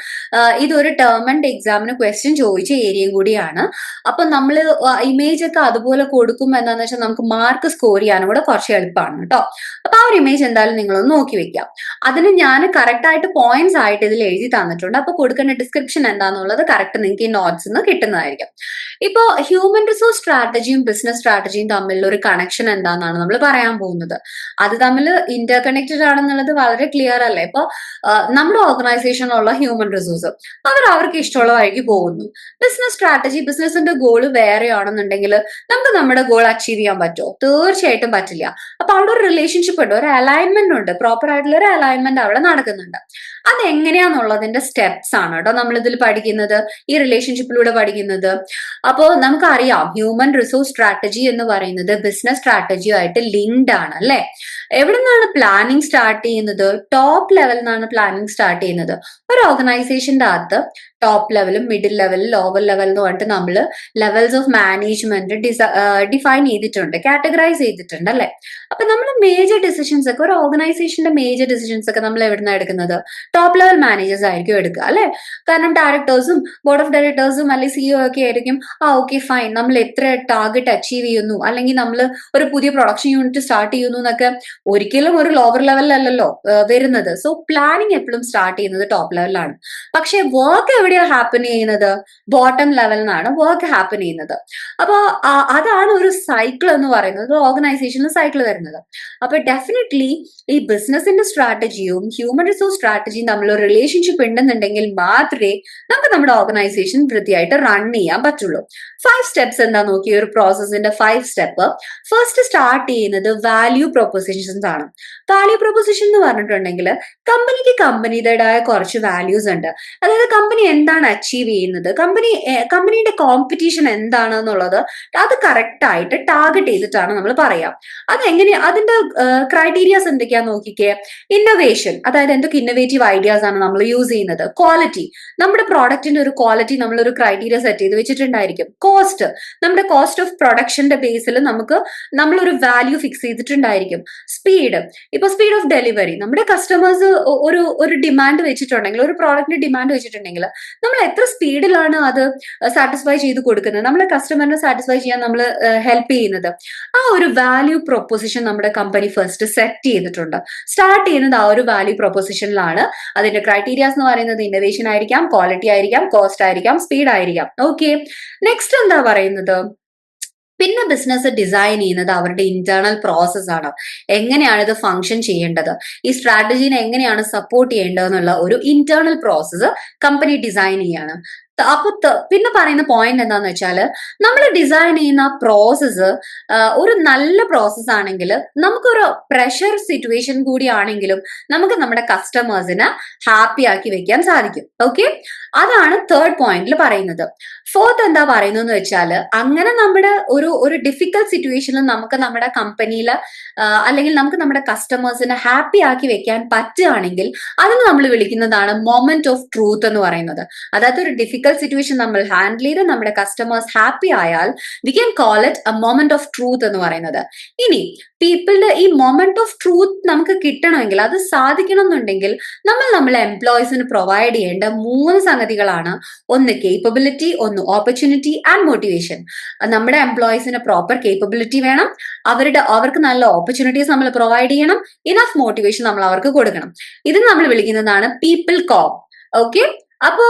ഇതൊരു ടേം ആൻഡ് എക്സാമിന് ക്വസ്റ്റ്യൻ ചോദിച്ച ഏരിയയും കൂടിയാണ്. അപ്പൊ നമ്മൾ ഇമേജ് ഒക്കെ അതുപോലെ കൊടുക്കുമ്പോൾ എന്താണെന്ന് വെച്ചാൽ നമുക്ക് മാർക്ക് സ്കോർ ചെയ്യാനും കൂടെ കുറച്ച് എളുപ്പമാണ് കേട്ടോ. അപ്പൊ ആ ഒരു ഇമേജ് എന്തായാലും നിങ്ങളൊന്ന് നോക്കി വെക്കാം. അതിന് ഞാൻ കറക്റ്റ് ആയിട്ട് പോയിന്റ്സ് ആയിട്ട് ഇതിൽ എഴുതി തന്നിട്ടുണ്ട്. അപ്പൊ കൊടുക്കേണ്ട ഡിസ്ക്രിപ്ഷൻ എന്താണെന്നുള്ളത് കറക്റ്റ് നിങ്ങൾക്ക് ഈ നോട്ട്സ് നിന്ന് കിട്ടുന്നതായിരിക്കും. ഇപ്പോ ഹ്യൂമൻ റിസോഴ്സ് സ്ട്രാറ്റജിയും ബിസിനസ് സ്ട്രാറ്റജിയും തമ്മിലുള്ള ഒരു കണക്ഷൻ എന്താണെന്നാണ് നമ്മൾ പറയാൻ പോകുന്നത്. അത് തമ്മിൽ ഇന്റർ കണക്റ്റഡ് ആണെന്നുള്ളത് വളരെ ക്ലിയർ അല്ലേ. ഇപ്പൊ നമ്മുടെ ഓർഗനൈസേഷനിലുള്ള ഹ്യൂമൻ റിസോഴ്സ് അവർക്ക് ഇഷ്ടമുള്ള വഴിക്ക് പോകുന്നു. ബിസിനസ് സ്ട്രാറ്റജി, ബിസിനസിന്റെ ഗോള് വേറെയാണെന്നുണ്ടെങ്കിൽ നമുക്ക് നമ്മുടെ ഗോൾ അച്ചീവ് ചെയ്യാൻ പറ്റുമോ? തീർച്ചയായിട്ടും പറ്റില്ല. അപ്പൊ അവിടെ ഒരു റിലേഷൻഷിപ്പ് ഉണ്ട്, ഒരു അലൈൻമെന്റ് ഉണ്ട്, പ്രോപ്പർ ആയിട്ടുള്ള ഒരു അലൈൻമെന്റ് അവിടെ നടക്കുന്നുണ്ട്. അതെങ്ങനെയാന്നുള്ളതിന്റെ സ്റ്റെപ്സ് ആണ് കേട്ടോ നമ്മൾ ഇതിൽ പഠിക്കുന്നത്, ഈ റിലേഷൻഷിപ്പിലൂടെ പഠിക്കുന്നത്. അപ്പോൾ നമുക്കറിയാം ഹ്യൂമൻ റിസോഴ്സ് സ്ട്രാറ്റജി എന്ന് പറയുന്നത് ബിസിനസ് സ്ട്രാറ്റജിയുമായിട്ട് ലിങ്ക്ഡ് ആണ് അല്ലെ. എവിടെ നിന്നാണ് പ്ലാനിങ് സ്റ്റാർട്ട് ചെയ്യുന്നത്? ടോപ്പ് ലെവലിൽ നിന്നാണ് പ്ലാനിങ് സ്റ്റാർട്ട് ചെയ്യുന്നത്. ഒരു ഓർഗനൈസേഷന്റെ അകത്ത് ടോപ്പ് ലെവലും മിഡിൽ ലെവലും ലോവർ ലെവൽ എന്ന് പറഞ്ഞിട്ട് നമ്മൾ ലെവൽസ് ഓഫ് മാനേജ്മെന്റ് ഡിഫൈൻ ചെയ്തിട്ടുണ്ട്, കാറ്റഗറൈസ് ചെയ്തിട്ടുണ്ട് അല്ലെ. അപ്പൊ നമ്മൾ മേജർ ഡിസിഷൻസ് ഒക്കെ, ഒരു ഓർഗനൈസേഷന്റെ മേജർ ഡിസിഷൻസ് ഒക്കെ നമ്മൾ എവിടുന്നാണ് എടുക്കുന്നത്? ടോപ്പ് ലെവൽ മാനേജേഴ്സ് ആയിരിക്കും എടുക്കുക അല്ലെ. കാരണം ഡയറക്ടേഴ്സും ബോർഡ് ഓഫ് ഡയറക്ടേഴ്സും അല്ലെങ്കിൽ സിഇഒ ഒക്കെ ആയിരിക്കും ഓക്കെ ഫൈൻ, നമ്മൾ എത്ര ടാർഗറ്റ് അച്ചീവ് ചെയ്യുന്നു, അല്ലെങ്കിൽ നമ്മൾ ഒരു പുതിയ പ്രൊഡക്ഷൻ യൂണിറ്റ് സ്റ്റാർട്ട് ചെയ്യുന്നു എന്നൊക്കെ ഒരിക്കലും ഒരു ലോവർ ലെവലിലല്ലല്ലോ വരുന്നത്. സോ പ്ലാനിങ് എപ്പോഴും സ്റ്റാർട്ട് ചെയ്യുന്നത് ടോപ്പ് ലെവലിലാണ്. പക്ഷെ വർക്ക് എവിടെയാ ഹാപ്പൻ ചെയ്യുന്നത്? ബോട്ടം ലെവലിനാണ് വർക്ക് ഹാപ്പൻ ചെയ്യുന്നത്. അപ്പൊ അതാണ് ഒരു സൈക്കിൾ എന്ന് പറയുന്നത്, ഓർഗനൈസേഷനിൽ സൈക്കിൾ വരുന്നത്. അപ്പൊ ഡെഫിനറ്റ്ലി ഈ ബിസിനസിന്റെ സ്ട്രാറ്റജിയും ഹ്യൂമൻ റിസോഴ്സ് സ്ട്രാറ്റജിയും തമ്മിലുള്ള റിലേഷൻഷിപ്പ് ഉണ്ടെന്നുണ്ടെങ്കിൽ മാത്രമേ നമുക്ക് നമ്മുടെ ഓർഗനൈസേഷൻ വൃത്തിയായിട്ട് റൺ ചെയ്യാൻ പറ്റുള്ളൂ. 5 സ്റ്റെപ്സ് എന്താ നോക്കി, ഒരു പ്രോസസ്സിന്റെ 5 സ്റ്റെപ്പ്. ഫസ്റ്റ് സ്റ്റാർട്ട് ചെയ്യുന്നത് വാല്യൂ പ്രൊപ്പോസിഷൻസ് ആണ്. വാല്യൂ പ്രൊപ്പോസിഷൻ എന്ന് പറഞ്ഞിട്ടുണ്ടെങ്കിൽ കമ്പനിക്ക് കമ്പനിയുടേതായ കുറച്ച് വാല്യൂസ് ഉണ്ട്. അതായത് കമ്പനി എന്താണ് അച്ചീവ് ചെയ്യുന്നത്, കമ്പനിയുടെ കോമ്പറ്റീഷൻ എന്താണെന്നുള്ളത് അത് കറക്റ്റ് ആയിട്ട് ടാർഗറ്റ് ചെയ്തിട്ടാണ് നമ്മൾ പറയാം. അതിന്റെ ക്രൈറ്റീരിയാസ് എന്തൊക്കെയാ നോക്കിക്കേ. ഇന്നോവേഷൻ, അതായത് എന്തൊക്കെ ഇന്നോവേറ്റീവ് ഐഡിയാസ് ആണ് നമ്മൾ യൂസ് ചെയ്യുന്നത്. ക്വാളിറ്റി, നമ്മുടെ പ്രോഡക്റ്റിന്റെ ഒരു ക്വാളിറ്റി നമ്മൾ ഒരു ക്രൈറ്റീരിയ സെറ്റ് ചെയ്ത് വെച്ചിട്ടുണ്ടായിരിക്കും. കോസ്റ്റ്, നമ്മുടെ കോസ്റ്റ് ഓഫ് പ്രൊഡക്ഷന്റെ ബേസിൽ നമ്മളൊരു വാല്യൂ ഫിക്സ് ചെയ്തിട്ടുണ്ടായിരിക്കും. സ്പീഡ്, ഇപ്പൊ സ്പീഡ് ഓഫ് ഡെലിവറി, നമ്മുടെ കസ്റ്റമേഴ്സ് ഒരു ഡിമാൻഡ് വെച്ചിട്ടുണ്ടെങ്കിൽ, ഒരു പ്രോഡക്റ്റിന്റെ ഡിമാൻഡ് വെച്ചിട്ടുണ്ടെങ്കിൽ നമ്മൾ എത്ര സ്പീഡിലാണ് അത് സാറ്റിസ്ഫൈ ചെയ്ത് കൊടുക്കുന്നത്, നമ്മളെ കസ്റ്റമറിനെ സാറ്റിസ്ഫൈ ചെയ്യാൻ നമ്മൾ ഹെൽപ്പ് ചെയ്യുന്നത്. ആ ഒരു വാല്യൂ പ്രൊപ്പോസിഷൻ നമ്മുടെ കമ്പനി ഫസ്റ്റ് സെറ്റ് ചെയ്തിട്ടുണ്ട്. സ്റ്റാർട്ട് ചെയ്യുന്നത് ആ ഒരു വാല്യൂ പ്രൊപ്പോസിഷനിലാണ്. അതിന്റെ ക്രൈറ്റീരിയാസ് എന്ന് പറയുന്നത് ഇന്നോവേഷൻ ആയിരിക്കാം, ക്വാളിറ്റി ആയിരിക്കാം, കോസ്റ്റ് ആയിരിക്കാം, സ്പീഡ് ആയിരിക്കാം. ഓക്കെ, നെക്സ്റ്റ് എന്താ പറയുന്നത്? പിന്നെ ബിസിനസ് ഡിസൈൻ ചെയ്യുന്നത് അവരുടെ ഇന്റേണൽ പ്രോസസ് ആണ്. എങ്ങനെയാണ് ഇത് ഫംഗ്ഷൻ ചെയ്യേണ്ടത്, ഈ സ്ട്രാറ്റജീനെ എങ്ങനെയാണ് സപ്പോർട്ട് ചെയ്യേണ്ടതെന്നുള്ള ഒരു ഇന്റേണൽ പ്രോസസ്സ് കമ്പനി ഡിസൈൻ ചെയ്യാണ്. അപ്പൊ പിന്നെ പറയുന്ന പോയിന്റ് എന്താന്ന് വെച്ചാൽ, നമ്മൾ ഡിസൈൻ ചെയ്യുന്ന പ്രോസസ്സ് ഒരു നല്ല പ്രോസസ് ആണെങ്കിൽ, നമുക്കൊരു പ്രഷർ സിറ്റുവേഷൻ കൂടി ആണെങ്കിലും നമുക്ക് നമ്മുടെ കസ്റ്റമേഴ്സിനെ ഹാപ്പി ആക്കി വെക്കാൻ സാധിക്കും. ഓക്കെ, അതാണ് തേർഡ് പോയിന്റിൽ പറയുന്നത്. ഫോർത്ത് എന്താ പറയുന്നത് വെച്ചാൽ, അങ്ങനെ നമ്മുടെ ഒരു ഡിഫിക്കൽട്ട് സിറ്റുവേഷനിൽ നമുക്ക് നമ്മുടെ കമ്പനിയിൽ അല്ലെങ്കിൽ നമുക്ക് നമ്മുടെ കസ്റ്റമേഴ്സിനെ ഹാപ്പി ആക്കി വെക്കാൻ പറ്റുകയാണെങ്കിൽ അതിന് നമ്മൾ വിളിക്കുന്നതാണ് മൊമെന്റ് ഓഫ് ട്രൂത്ത് എന്ന് പറയുന്നത്. അതായത് ഒരു ഡിഫിക്കൽട്ട് ഡിഫിക്കൽട്ട് സിറ്റുവേഷൻ നമ്മൾ ഹാൻഡിൽ ചെയ്ത് നമ്മുടെ കസ്റ്റമേഴ്സ് ഹാപ്പി ആയാൽ we can call it A moment of truth എന്ന് പറയുന്നത്. ഇനി പീപ്പിളുടെ ഈ മൊമെന്റ് ഓഫ് ട്രൂത്ത് നമുക്ക് കിട്ടണമെങ്കിൽ, അത് സാധിക്കണം എന്നുണ്ടെങ്കിൽ നമ്മൾ നമ്മളെ എംപ്ലോയീസിന് പ്രൊവൈഡ് ചെയ്യേണ്ട 3 സംഗതികളാണ്. ഒന്ന് കേപ്പബിലിറ്റി, ഒന്ന് ഓപ്പർച്യൂണിറ്റി ആൻഡ് മോട്ടിവേഷൻ. നമ്മുടെ എംപ്ലോയീസിന് പ്രോപ്പർ കേപ്പബിലിറ്റി വേണം, അവർക്ക് നല്ല ഓപ്പർച്യൂണിറ്റീസ് നമ്മൾ പ്രൊവൈഡ് ചെയ്യണം, ഇനഫ് മോട്ടിവേഷൻ നമ്മൾ അവർക്ക് കൊടുക്കണം. ഇത് നമ്മൾ വിളിക്കുന്നതാണ് പീപ്പിൾ കോം. ഓക്കെ, അപ്പോ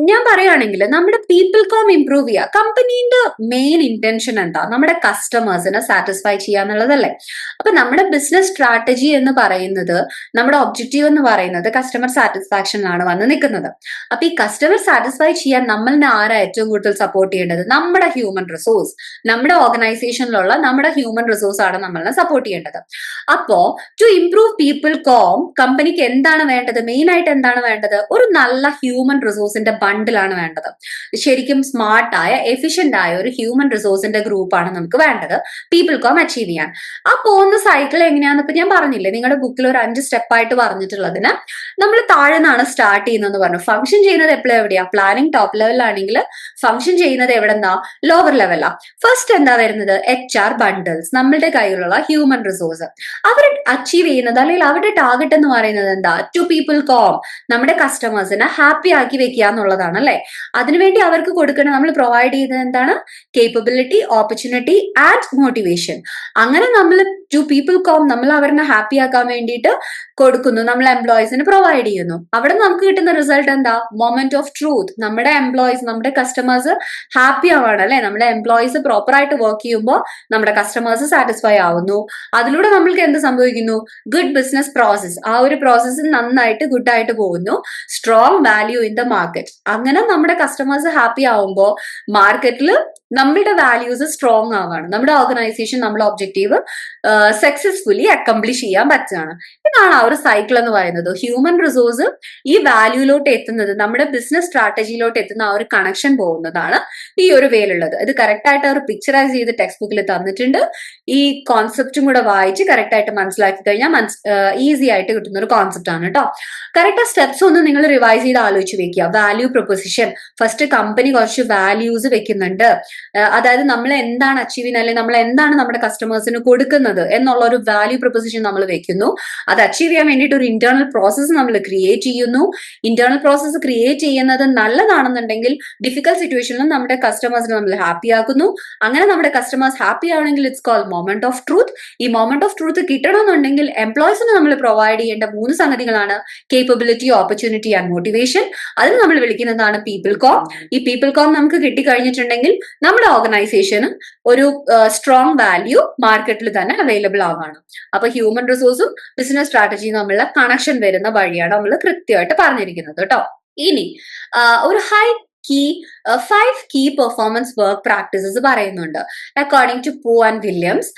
ഞാൻ പറയുകയാണെങ്കിൽ നമ്മുടെ പീപ്പിൾ കോം ഇംപ്രൂവ് ചെയ്യുക. കമ്പനീന്റെ മെയിൻ ഇന്റൻഷൻ എന്താ? നമ്മുടെ കസ്റ്റമേഴ്സിനെ സാറ്റിസ്ഫൈ ചെയ്യുക എന്നുള്ളതല്ലേ. അപ്പൊ നമ്മുടെ ബിസിനസ് സ്ട്രാറ്റജി എന്ന് പറയുന്നത്, നമ്മുടെ ഒബ്ജക്റ്റീവ് എന്ന് പറയുന്നത് കസ്റ്റമർ സാറ്റിസ്ഫാക്ഷനിലാണ് വന്ന് നിൽക്കുന്നത്. അപ്പൊ ഈ കസ്റ്റമർ സാറ്റിസ്ഫൈ ചെയ്യാൻ നമ്മളിനെ ആരാ ഏറ്റവും കൂടുതൽ സപ്പോർട്ട് ചെയ്യേണ്ടത്? നമ്മുടെ ഹ്യൂമൻ റിസോഴ്സ്, നമ്മുടെ ഓർഗനൈസേഷനിലുള്ള നമ്മുടെ ഹ്യൂമൻ റിസോഴ്സ് ആണ് നമ്മളെ സപ്പോർട്ട് ചെയ്യേണ്ടത്. അപ്പോ ടു ഇംപ്രൂവ് പീപ്പിൾ കോം കമ്പനിക്ക് എന്താണ് വേണ്ടത്? മെയിൻ ആയിട്ട് എന്താണ് വേണ്ടത്? ഒരു നല്ല ഹ്യൂമൻ റിസോഴ്സിന്റെ ബണ്ടിലാണ് വേണ്ടത്. ശരിക്കും സ്മാർട്ട് ആയ, എഫിഷ്യന്റ് ആയ ഒരു ഹ്യൂമൻ റിസോഴ്സിന്റെ ഗ്രൂപ്പാണ് നമുക്ക് വേണ്ടത് പീപ്പിൾ കോം അച്ചീവ് ചെയ്യാൻ. ആ പോകുന്ന സൈക്കിൾ എങ്ങനെയാന്ന് ഇപ്പൊ ഞാൻ പറഞ്ഞില്ലേ, നിങ്ങളുടെ ബുക്കിൽ ഒരു 5 സ്റ്റെപ്പായിട്ട് പറഞ്ഞിട്ടുള്ളതിന് നമ്മൾ താഴെ നിന്നാണ് സ്റ്റാർട്ട് ചെയ്യുന്നതെന്ന് പറഞ്ഞു. ഫംഗ്ഷൻ ചെയ്യുന്നത് എപ്പോഴും എവിടെയാ? പ്ലാനിങ് ടോപ്പ് ലെവലിലാണെങ്കിൽ ഫംഗ്ഷൻ ചെയ്യുന്നത് എവിടെന്നാ? ലോവർ ലെവലാ. ഫസ്റ്റ് എന്താ വരുന്നത്? HR ബണ്ടിൽസ്, നമ്മളുടെ കയ്യിലുള്ള ഹ്യൂമൻ റിസോഴ്സ്. അവർ അച്ചീവ് ചെയ്യുന്നത്, അല്ലെങ്കിൽ അവരുടെ ടാർഗറ്റ് എന്ന് പറയുന്നത് എന്താ? ടു പീപ്പിൾ കോം, നമ്മുടെ കസ്റ്റമേഴ്സിനെ ഹാപ്പി ആക്കി വെക്കുക എന്നുള്ളതാണ് അല്ലെ. അതിനുവേണ്ടി അവർക്ക് കൊടുക്കണം, നമ്മൾ പ്രൊവൈഡ് ചെയ്തത് എന്താണ്? Capability, opportunity and motivation. അങ്ങനെ നമ്മൾ ടു പീപ്പിൾ കോം നമ്മൾ അവരെ ഹാപ്പി ആക്കാൻ വേണ്ടിയിട്ട് കൊടുക്കുന്നു, നമ്മൾ എംപ്ലോയീസിന് പ്രൊവൈഡ് ചെയ്യുന്നു. അവിടെ നമുക്ക് കിട്ടുന്ന റിസൾട്ട് എന്താ? Moment of truth. നമ്മുടെ എംപ്ലോയീസ്, നമ്മുടെ കസ്റ്റമേഴ്സ് ഹാപ്പി ആവാണ് അല്ലെ. നമ്മുടെ എംപ്ലോയീസ് പ്രോപ്പർ ആയിട്ട് വർക്ക് ചെയ്യുമ്പോൾ നമ്മുടെ കസ്റ്റമേഴ്സ് സാറ്റിസ്ഫൈ ആവുന്നു. അതിലൂടെ നമ്മൾക്ക് എന്ത് സംഭവിക്കുന്നു? Good business process. ആ ഒരു പ്രോസസ്സ് നന്നായിട്ട് ഗുഡ് ആയിട്ട് പോകുന്നു. Strong value in the market. അങ്ങനെ നമ്മുടെ കസ്റ്റമേഴ്സ് ഹാപ്പി ആവുമ്പോൾ മാർക്കറ്റിൽ നമ്മളുടെ വാല്യൂസ് സ്ട്രോങ് ആവാണ്, നമ്മുടെ ഓർഗനൈസേഷൻ, നമ്മുടെ ഒബ്ജക്റ്റീവ് സക്സസ്ഫുള്ളി അക്കംപ്ലിഷ് ചെയ്യാൻ പറ്റുകയാണ്. ഇതാണ് ആ ഒരു സൈക്കിൾ എന്ന് പറയുന്നത്. ഹ്യൂമൻ റിസോഴ്സ് ഈ വാല്യൂയിലോട്ട് എത്തുന്നത്, നമ്മുടെ ബിസിനസ് സ്ട്രാറ്റജിയിലോട്ട് എത്തുന്ന ആ ഒരു കണക്ഷൻ പോകുന്നതാണ് ഈ ഒരു വേയിലുള്ളത്. ഇത് കറക്റ്റ് ആയിട്ട് അവർ പിക്ചറൈസ് ചെയ്ത് ടെക്സ്റ്റ് ബുക്കിൽ തന്നിട്ടുണ്ട്. ഈ കോൺസെപ്റ്റും കൂടെ വായിച്ച് കറക്റ്റ് ആയിട്ട് മനസ്സിലാക്കി കഴിഞ്ഞാൽ ഈസി ആയിട്ട് കിട്ടുന്ന ഒരു കോൺസെപ്റ്റ് ആണ് കേട്ടോ. കറക്റ്റ് സ്റ്റെപ്സ് ഒന്ന് നിങ്ങൾ റിവൈസ് ചെയ്ത് ആലോചിച്ച് വെക്കുക. വാല്യൂ പ്രൊപ്പോസിഷൻ, ഫസ്റ്റ് കമ്പനി കുറച്ച് വാല്യൂസ് വെക്കുന്നുണ്ട്. അതായത് നമ്മൾ എന്താണ് അച്ചീവ് ചെയ്യുന്നത്, അല്ലെങ്കിൽ നമ്മൾ എന്താണ് നമ്മുടെ കസ്റ്റമേഴ്സിന് കൊടുക്കുന്നത് എന്നുള്ള ഒരു വാല്യൂ പ്രൊപ്പോസിഷൻ നമ്മൾ വെക്കുന്നു. അത് അച്ചീവ് ചെയ്യാൻ വേണ്ടിയിട്ട് ഒരു ഇന്റേണൽ പ്രോസസ്സ് നമ്മൾ ക്രിയേറ്റ് ചെയ്യുന്നു. ഇന്റേണൽ പ്രോസസ്സ് ക്രിയേറ്റ് ചെയ്യുന്നത് നല്ലതാണെന്നുണ്ടെങ്കിൽ ഡിഫിക്കൽട്ട് സിറ്റുവേഷനിലും നമ്മുടെ കസ്റ്റമേഴ്സിനെ നമ്മൾ ഹാപ്പി ആക്കുന്നു. അങ്ങനെ നമ്മുടെ കസ്റ്റമേഴ്സ് ഹാപ്പി ആണെങ്കിൽ it's called moment of truth. ഈ മൊമെന്റ് ഓഫ് ട്രൂത്ത് കിട്ടണമെന്നുണ്ടെങ്കിൽ എംപ്ലോയീസിന് നമ്മൾ പ്രൊവൈഡ് ചെയ്യേണ്ട 3 സംഗതികളാണ്: കേപ്പബിലിറ്റി, ഓപ്പർച്യൂണിറ്റി ആൻഡ് മോട്ടിവേഷൻ. അതിന് നമ്മൾ വിളിക്കുന്നതാണ് പീപ്പിൾ കോം. ഈ പീപ്പിൾ കോം നമുക്ക് കിട്ടിക്കഴിഞ്ഞിട്ടുണ്ടെങ്കിൽ നമ്മുടെ ഓർഗനൈസേഷന് ഒരു സ്ട്രോങ് വാല്യൂ മാർക്കറ്റിൽ തന്നെ അവൈലബിൾ ആവാണ്. അപ്പൊ ഹ്യൂമൻ റിസോഴ്സും ബിസിനസ് സ്ട്രാറ്റജിയും തമ്മിലുള്ള കണക്ഷൻ വരുന്ന വഴിയാണ് നമ്മൾ കൃത്യമായിട്ട് പറഞ്ഞിരിക്കുന്നത് കേട്ടോ. ഇനി ഒരു key 5 key performance work practices പറയുന്നുണ്ട് according to Poo and Williams.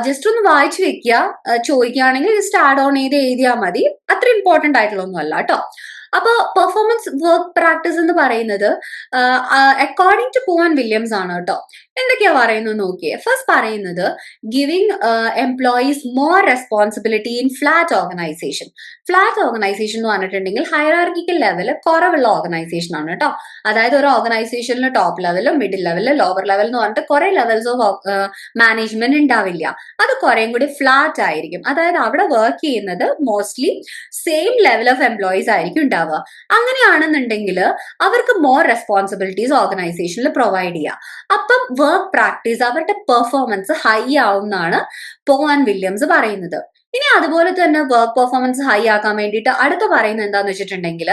Just ഒന്ന് വായിച്ചു വെക്കുക, ചോദിക്കുകയാണെങ്കിൽ ജസ്റ്റ് ആഡ് ഓൺ ചെയ്ത് എഴുതിയാൽ മതി. അത്ര ഇമ്പോർട്ടന്റ് ആയിട്ടുള്ള ഒന്നും അല്ല കേട്ടോ. അപ്പൊ പെർഫോമൻസ് വർക്ക് പ്രാക്ടീസ് എന്ന് പറയുന്നത് according to Poo and Williams ആണ് കേട്ടോ. എന്തൊക്കെയാ പറയുന്നത് നോക്കിയേ. ഫസ്റ്റ് പറയുന്നത് giving employees more responsibility in flat organisation. Flat organisation എന്ന് പറഞ്ഞിട്ടുണ്ടെങ്കിൽ ഹൈറാർക്കിക്കൽ ലെവല് കുറവുള്ള ഓർഗനൈസേഷൻ ആണ് കേട്ടോ. അതായത് ഒരു ഓർഗനൈസേഷനിൽ top level, middle level, lower level എന്ന് പറഞ്ഞിട്ട് കുറെ ലെവൽസ് ഓഫ് മാനേജ്മെന്റ് ഉണ്ടാവില്ല. അത് കുറേയും കൂടി ഫ്ലാറ്റ് ആയിരിക്കും. അതായത് അവിടെ വർക്ക് ചെയ്യുന്നത് mostly same level of employees ആയിരിക്കും ഉണ്ടാവുക. അങ്ങനെയാണെന്നുണ്ടെങ്കിൽ അവർക്ക് മോർ റെസ്പോൺസിബിലിറ്റീസ് ഓർഗനൈസേഷനിൽ പ്രൊവൈഡ് ചെയ്യുക. അപ്പം വർക്ക് പ്രാക്ടീസ്, അവരുടെ പെർഫോമൻസ് ഹൈ ആവും എന്നാണ് പോ ആൻഡ് വില്യംസ് പറയുന്നത്. ഇനി അതുപോലെ തന്നെ വർക്ക് പെർഫോമൻസ് ഹൈ ആക്കാൻ വേണ്ടിയിട്ട് അടുത്ത പറയുന്നത് എന്താന്ന് വെച്ചിട്ടുണ്ടെങ്കിൽ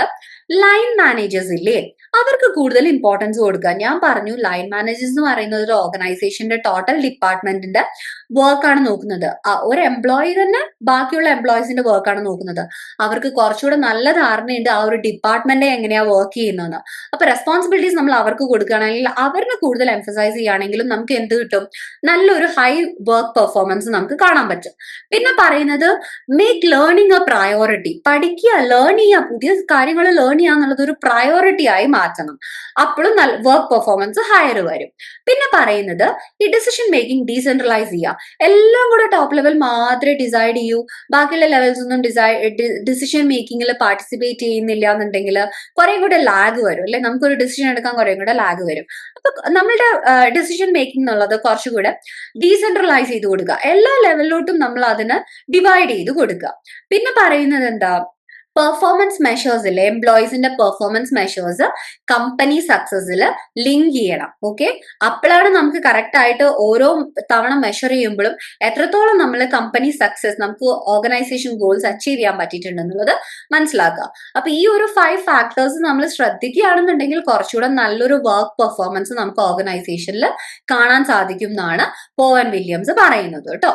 ലൈൻ മാനേജേഴ്സ് ഇല്ലേ, അവർക്ക് കൂടുതൽ ഇമ്പോർട്ടൻസ് കൊടുക്കുക. ഞാൻ പറഞ്ഞു ലൈൻ മാനേജേഴ്സ് എന്ന് പറയുന്നത് ഒരു ഓർഗനൈസേഷന്റെ ടോട്ടൽ ഡിപ്പാർട്ട്മെന്റിന്റെ വർക്കാണ് നോക്കുന്നത്. ഒരു എംപ്ലോയി തന്നെ ബാക്കിയുള്ള എംപ്ലോയീസിന്റെ വർക്കാണ് നോക്കുന്നത്. അവർക്ക് കുറച്ചുകൂടെ നല്ല ധാരണയുണ്ട് ആ ഒരു ഡിപ്പാർട്ട്മെന്റ് എങ്ങനെയാ വർക്ക് ചെയ്യുന്നത്. അപ്പൊ റെസ്പോൺസിബിലിറ്റീസ് നമ്മൾ അവർക്ക് കൊടുക്കുകയാണെങ്കിൽ, അവരിനെ കൂടുതൽ എംഫസൈസ് ചെയ്യുകയാണെങ്കിലും നമുക്ക് എന്ത് കിട്ടും? നല്ലൊരു ഹൈ വർക്ക് പെർഫോമൻസ് നമുക്ക് കാണാൻ പറ്റും. പിന്നെ പറയുന്നത് മേക്ക് ലേണിംഗ് എ പ്രയോറിറ്റി. പഠിക്കുക, ലേൺ ചെയ്യുക, പുതിയ കാര്യങ്ങൾ ലേൺ ചെയ്യുക ഒരു പ്രയോറിറ്റി ആയി മാറ്റണം. അപ്പോഴും വർക്ക് പെർഫോമൻസ് ഹയർ വരും. പിന്നെ പറയുന്നത് ഈ ഡിസിഷൻ മേക്കിംഗ് ഡീസെൻട്രലൈസ് ചെയ്യുക. എല്ലാം കൂടെ ടോപ്പ് ലെവൽ മാത്രമേ ഡിസൈഡ് ചെയ്യൂ, ബാക്കിയുള്ള ലെവൽസ് ഒന്നും ഡിസിഷൻ മേക്കിങ്ങിൽ പാർട്ടിസിപ്പേറ്റ് ചെയ്യുന്നില്ല എന്നുണ്ടെങ്കിൽ കുറെ കൂടെ ലാഗ് വരും അല്ലെ, നമുക്കൊരു ഡിസിഷൻ എടുക്കാൻ കുറെ കൂടെ ലാഗ് വരും. അപ്പൊ നമ്മളുടെ ഡിസിഷൻ മേക്കിംഗ് എന്നുള്ളത് കുറച്ചുകൂടെ ഡീസെൻട്രലൈസ് ചെയ്ത് കൊടുക്കുക, എല്ലാ ലെവലിലോട്ടും നമ്മൾ അതിന് ഡിവൈഡ് ചെയ്ത് കൊടുക്കുക. പിന്നെ പറയുന്നത് എന്താ, പെർഫോമൻസ് മെഷേഴ്സ് ഇല്ലേ, എംപ്ലോയീസിന്റെ പെർഫോമൻസ് മെഷേഴ്സ് കമ്പനി സക്സസിൽ ലിങ്ക് ചെയ്യണം. ഓക്കെ, അപ്പോഴാണ് നമുക്ക് കറക്റ്റ് ആയിട്ട് ഓരോ തവണ മെഷർ ചെയ്യുമ്പോഴും എത്രത്തോളം നമ്മൾ കമ്പനി സക്സസ്, നമുക്ക് ഓർഗനൈസേഷൻ ഗോൾസ് അച്ചീവ് ചെയ്യാൻ പറ്റിയിട്ടുണ്ട് എന്നുള്ളത് മനസ്സിലാക്കുക. അപ്പൊ ഈ ഒരു 5 ഫാക്ടേഴ്സ് നമ്മൾ ശ്രദ്ധിക്കുകയാണെന്നുണ്ടെങ്കിൽ കുറച്ചുകൂടെ നല്ലൊരു വർക്ക് പെർഫോമൻസ് നമുക്ക് ഓർഗനൈസേഷനിൽ കാണാൻ സാധിക്കും എന്നാണ് പോവൻ വില്യംസ് പറയുന്നത് കേട്ടോ.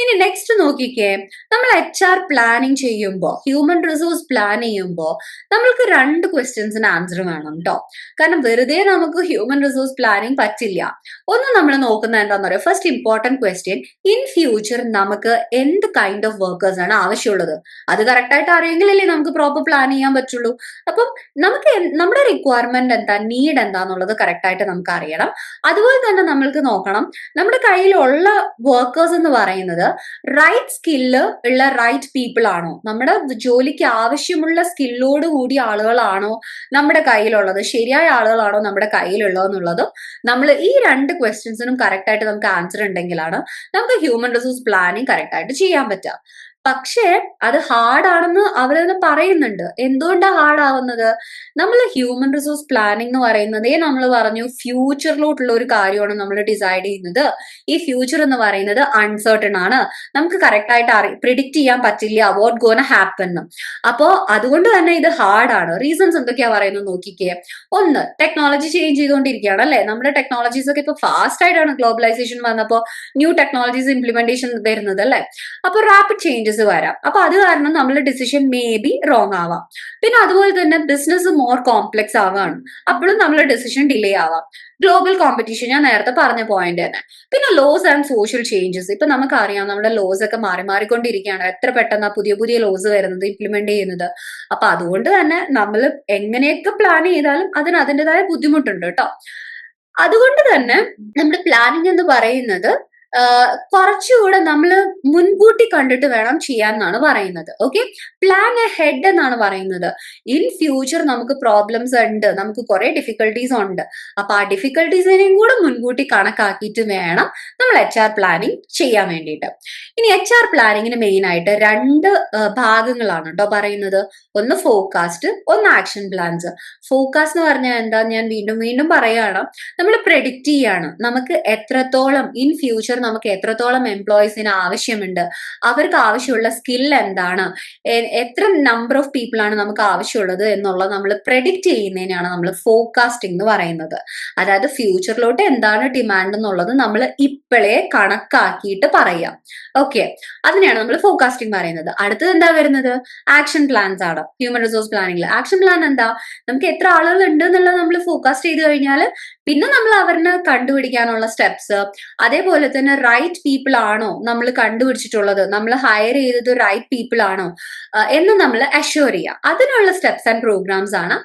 ഇനി നെക്സ്റ്റ് നോക്കിക്കേ, നമ്മൾ HR പ്ലാനിങ് ചെയ്യുമ്പോൾ, ഹ്യൂമൻ റിസോഴ്സ് പ്ലാൻ ചെയ്യുമ്പോൾ നമ്മൾക്ക് 2 ക്വസ്റ്റ്യൻസിന് ആൻസർ വേണം കേട്ടോ. കാരണം വെറുതെ നമുക്ക് ഹ്യൂമൻ റിസോഴ്സ് പ്ലാനിങ് പറ്റില്ല. ഒന്ന് നമ്മൾ നോക്കുന്നത് എന്താണെന്ന് പറയുക, first important question, in future നമുക്ക് എന്ത് കൈൻഡ് ഓഫ് വർക്കേഴ്സ് ആണ് ആവശ്യമുള്ളത്, അത് കറക്റ്റ് ആയിട്ട് അറിയെങ്കിലല്ലേ നമുക്ക് പ്രോപ്പർ പ്ലാൻ ചെയ്യാൻ പറ്റുള്ളൂ. അപ്പം നമുക്ക് നമ്മുടെ റിക്വയർമെന്റ് എന്താ, നീഡ് എന്താന്നുള്ളത് കറക്റ്റ് ആയിട്ട് നമുക്ക് അറിയണം. അതുപോലെ തന്നെ നമ്മൾക്ക് നോക്കണം, നമ്മുടെ കയ്യിലുള്ള വർക്കേഴ്സ് എന്ന് പറയുന്നത് റൈറ്റ് സ്കില്ല് ഉള്ള റൈറ്റ് പീപ്പിൾ ആണോ, നമ്മുടെ ജോലിക്ക് ആവശ്യമുള്ള സ്കില്ലോട് കൂടിയ ആളുകളാണോ നമ്മുടെ കയ്യിലുള്ളത്, ശരിയായ ആളുകളാണോ നമ്മുടെ കയ്യിലുള്ളത് എന്നുള്ളതും നമ്മൾ ഈ 2 ക്വസ്റ്റ്യൻസിനും കറക്റ്റ് ആയിട്ട് നമുക്ക് ആൻസർ ഉണ്ടെങ്കിലാണ് നമുക്ക് ഹ്യൂമൻ റിസോഴ്സ് പ്ലാനിങ് കറക്റ്റ് ആയിട്ട് ചെയ്യാൻ പറ്റുക. പക്ഷേ അത് ഹാർഡ് ആണെന്ന് അവരത് പറയുന്നുണ്ട്. എന്തുകൊണ്ടാണ് ഹാർഡ് ആവുന്നത്, നമ്മൾ ഹ്യൂമൻ റിസോഴ്സ് പ്ലാനിങ് എന്ന് പറയുന്നതേ നമ്മൾ പറഞ്ഞു ഫ്യൂച്ചറിലോട്ടുള്ള ഒരു കാര്യമാണ് നമ്മൾ ഡിസൈഡ് ചെയ്യുന്നത്. ഈ ഫ്യൂച്ചർ എന്ന് പറയുന്നത് അൺസർട്ടൺ ആണ്, നമുക്ക് കറക്റ്റ് ആയിട്ട് പ്രിഡിക്റ്റ് ചെയ്യാൻ പറ്റില്ല വാട്ട് ഗോണ ഹാപ്പൻ. അപ്പോ അതുകൊണ്ട് തന്നെ ഇത് ഹാർഡ് ആണ്. റീസൺസ് എന്തൊക്കെയാ പറയുന്നത് നോക്കിക്കേ. ഒന്ന്, ടെക്നോളജി ചേഞ്ച് ചെയ്തുകൊണ്ടിരിക്കുകയാണ് അല്ലെ, നമ്മുടെ ടെക്നോളജീസ് ഒക്കെ ഇപ്പൊ ഫാസ്റ്റ് ആയിട്ടാണ് ഗ്ലോബലൈസേഷൻ വന്നപ്പോൾ ന്യൂ ടെക്നോളജീസ് ഇംപ്ലിമെന്റേഷൻ വരുന്നത് അല്ലെ. അപ്പൊ റാപ്പിഡ് ചേഞ്ചസ് വരാം. അപ്പൊ അത് കാരണം നമ്മുടെ ഡിസിഷൻ മേ ബി റോങ് ആവാം. പിന്നെ അതുപോലെ തന്നെ ബിസിനസ് മോർ കോംപ്ലക്സ് ആവാണ്, അപ്പോഴും നമ്മുടെ ഡിസിഷൻ ഡിലേ ആവാം. ഗ്ലോബൽ കോമ്പറ്റീഷൻ ഞാൻ നേരത്തെ പറഞ്ഞ പോയിന്റ് തന്നെ. പിന്നെ ലോസ് ആൻഡ് സോഷ്യൽ ചേഞ്ചസ്, ഇപ്പൊ നമുക്കറിയാം നമ്മുടെ ലോസ് ഒക്കെ മാറിക്കൊണ്ടിരിക്കുകയാണ്. എത്ര പെട്ടെന്ന് പുതിയ പുതിയ ലോസ് വരുന്നത്, ഇംപ്ലിമെന്റ് ചെയ്യുന്നത്. അപ്പൊ അതുകൊണ്ട് തന്നെ നമ്മൾ എങ്ങനെയൊക്കെ പ്ലാൻ ചെയ്താലും അതിന് അതിൻ്റെതായ ബുദ്ധിമുട്ടുണ്ട് കേട്ടോ. അതുകൊണ്ട് തന്നെ നമ്മുടെ പ്ലാനിങ് എന്ന് പറയുന്നത് കുറച്ചുകൂടെ നമ്മൾ മുൻകൂട്ടി കണ്ടിട്ട് വേണം ചെയ്യാൻ എന്നാണ് പറയുന്നത്. ഓക്കെ, പ്ലാൻ എ ഹെഡ് എന്നാണ് പറയുന്നത്. ഇൻ ഫ്യൂച്ചർ നമുക്ക് പ്രോബ്ലംസ് ഉണ്ട്, നമുക്ക് കുറെ ഡിഫിക്കൽട്ടീസ് ഉണ്ട്. അപ്പൊ ആ ഡിഫിക്കൽട്ടീസിനെയും കൂടെ മുൻകൂട്ടി കണക്കാക്കിയിട്ട് വേണം നമ്മൾ HR പ്ലാനിങ് ചെയ്യാൻ വേണ്ടിയിട്ട്. ഇനി HR പ്ലാനിങ്ങിന് മെയിൻ ആയിട്ട് 2 ഭാഗങ്ങളാണ് കേട്ടോ പറയുന്നത്. ഒന്ന് ഫോർകാസ്റ്റ്, ഒന്ന് ആക്ഷൻ പ്ലാൻസ്. ഫോർകാസ്റ്റ് എന്ന് പറഞ്ഞാൽ എന്താ, ഞാൻ വീണ്ടും പറയുകയാണ്, നമ്മൾ പ്രെഡിക്റ്റ് ചെയ്യാണ് നമുക്ക് എത്രത്തോളം ഇൻ ഫ്യൂച്ചർ നമുക്ക് എത്രത്തോളം എംപ്ലോയീസിന് ആവശ്യമുണ്ട്, അവർക്ക് ആവശ്യമുള്ള സ്കിൽ എന്താണ്, എത്ര നമ്പർ ഓഫ് പീപ്പിൾ ആണ് നമുക്ക് ആവശ്യമുള്ളത് എന്നുള്ളത് നമ്മൾ പ്രെഡിക്റ്റ് ചെയ്യുന്നതിനാണ് നമ്മൾ ഫോർകാസ്റ്റിംഗ് എന്ന് പറയുന്നത്. അതായത് ഫ്യൂച്ചറിലോട്ട് എന്താണ് ഡിമാൻഡ് എന്നുള്ളത് നമ്മൾ ഇപ്പോഴേ കണക്കാക്കിയിട്ട് പറയാം. ഓക്കെ, അതിനെയാണ് നമ്മൾ ഫോർകാസ്റ്റിംഗ് പറയുന്നത്. അടുത്തത് എന്താ വരുന്നത്, ആക്ഷൻ പ്ലാൻസ് ആണ് ഹ്യൂമൻ റിസോഴ്സ് പ്ലാനിങ്ങിൽ. ആക്ഷൻ പ്ലാൻ എന്താ, നമുക്ക് എത്ര ആളുകൾ ഉണ്ട് എന്നുള്ളത് നമ്മൾ ഫോർകാസ്റ്റ് ചെയ്ത് കഴിഞ്ഞാൽ പിന്നെ നമ്മൾ അവരിന് കണ്ടുപിടിക്കാനുള്ള സ്റ്റെപ്സ്, അതേപോലെ തന്നെ റൈറ്റ് പീപ്പിൾ ആണോ നമ്മൾ കണ്ടുപിടിച്ചിട്ടുള്ളത്, നമ്മൾ ഹയർ ചെയ്തത് റൈറ്റ് പീപ്പിൾ ആണോ എന്ന് നമ്മൾ അഷ്യൂർ ചെയ്യുക. അതിനുള്ള സ്റ്റെപ്സ് ആൻഡ് പ്രോഗ്രാംസ് ആണ്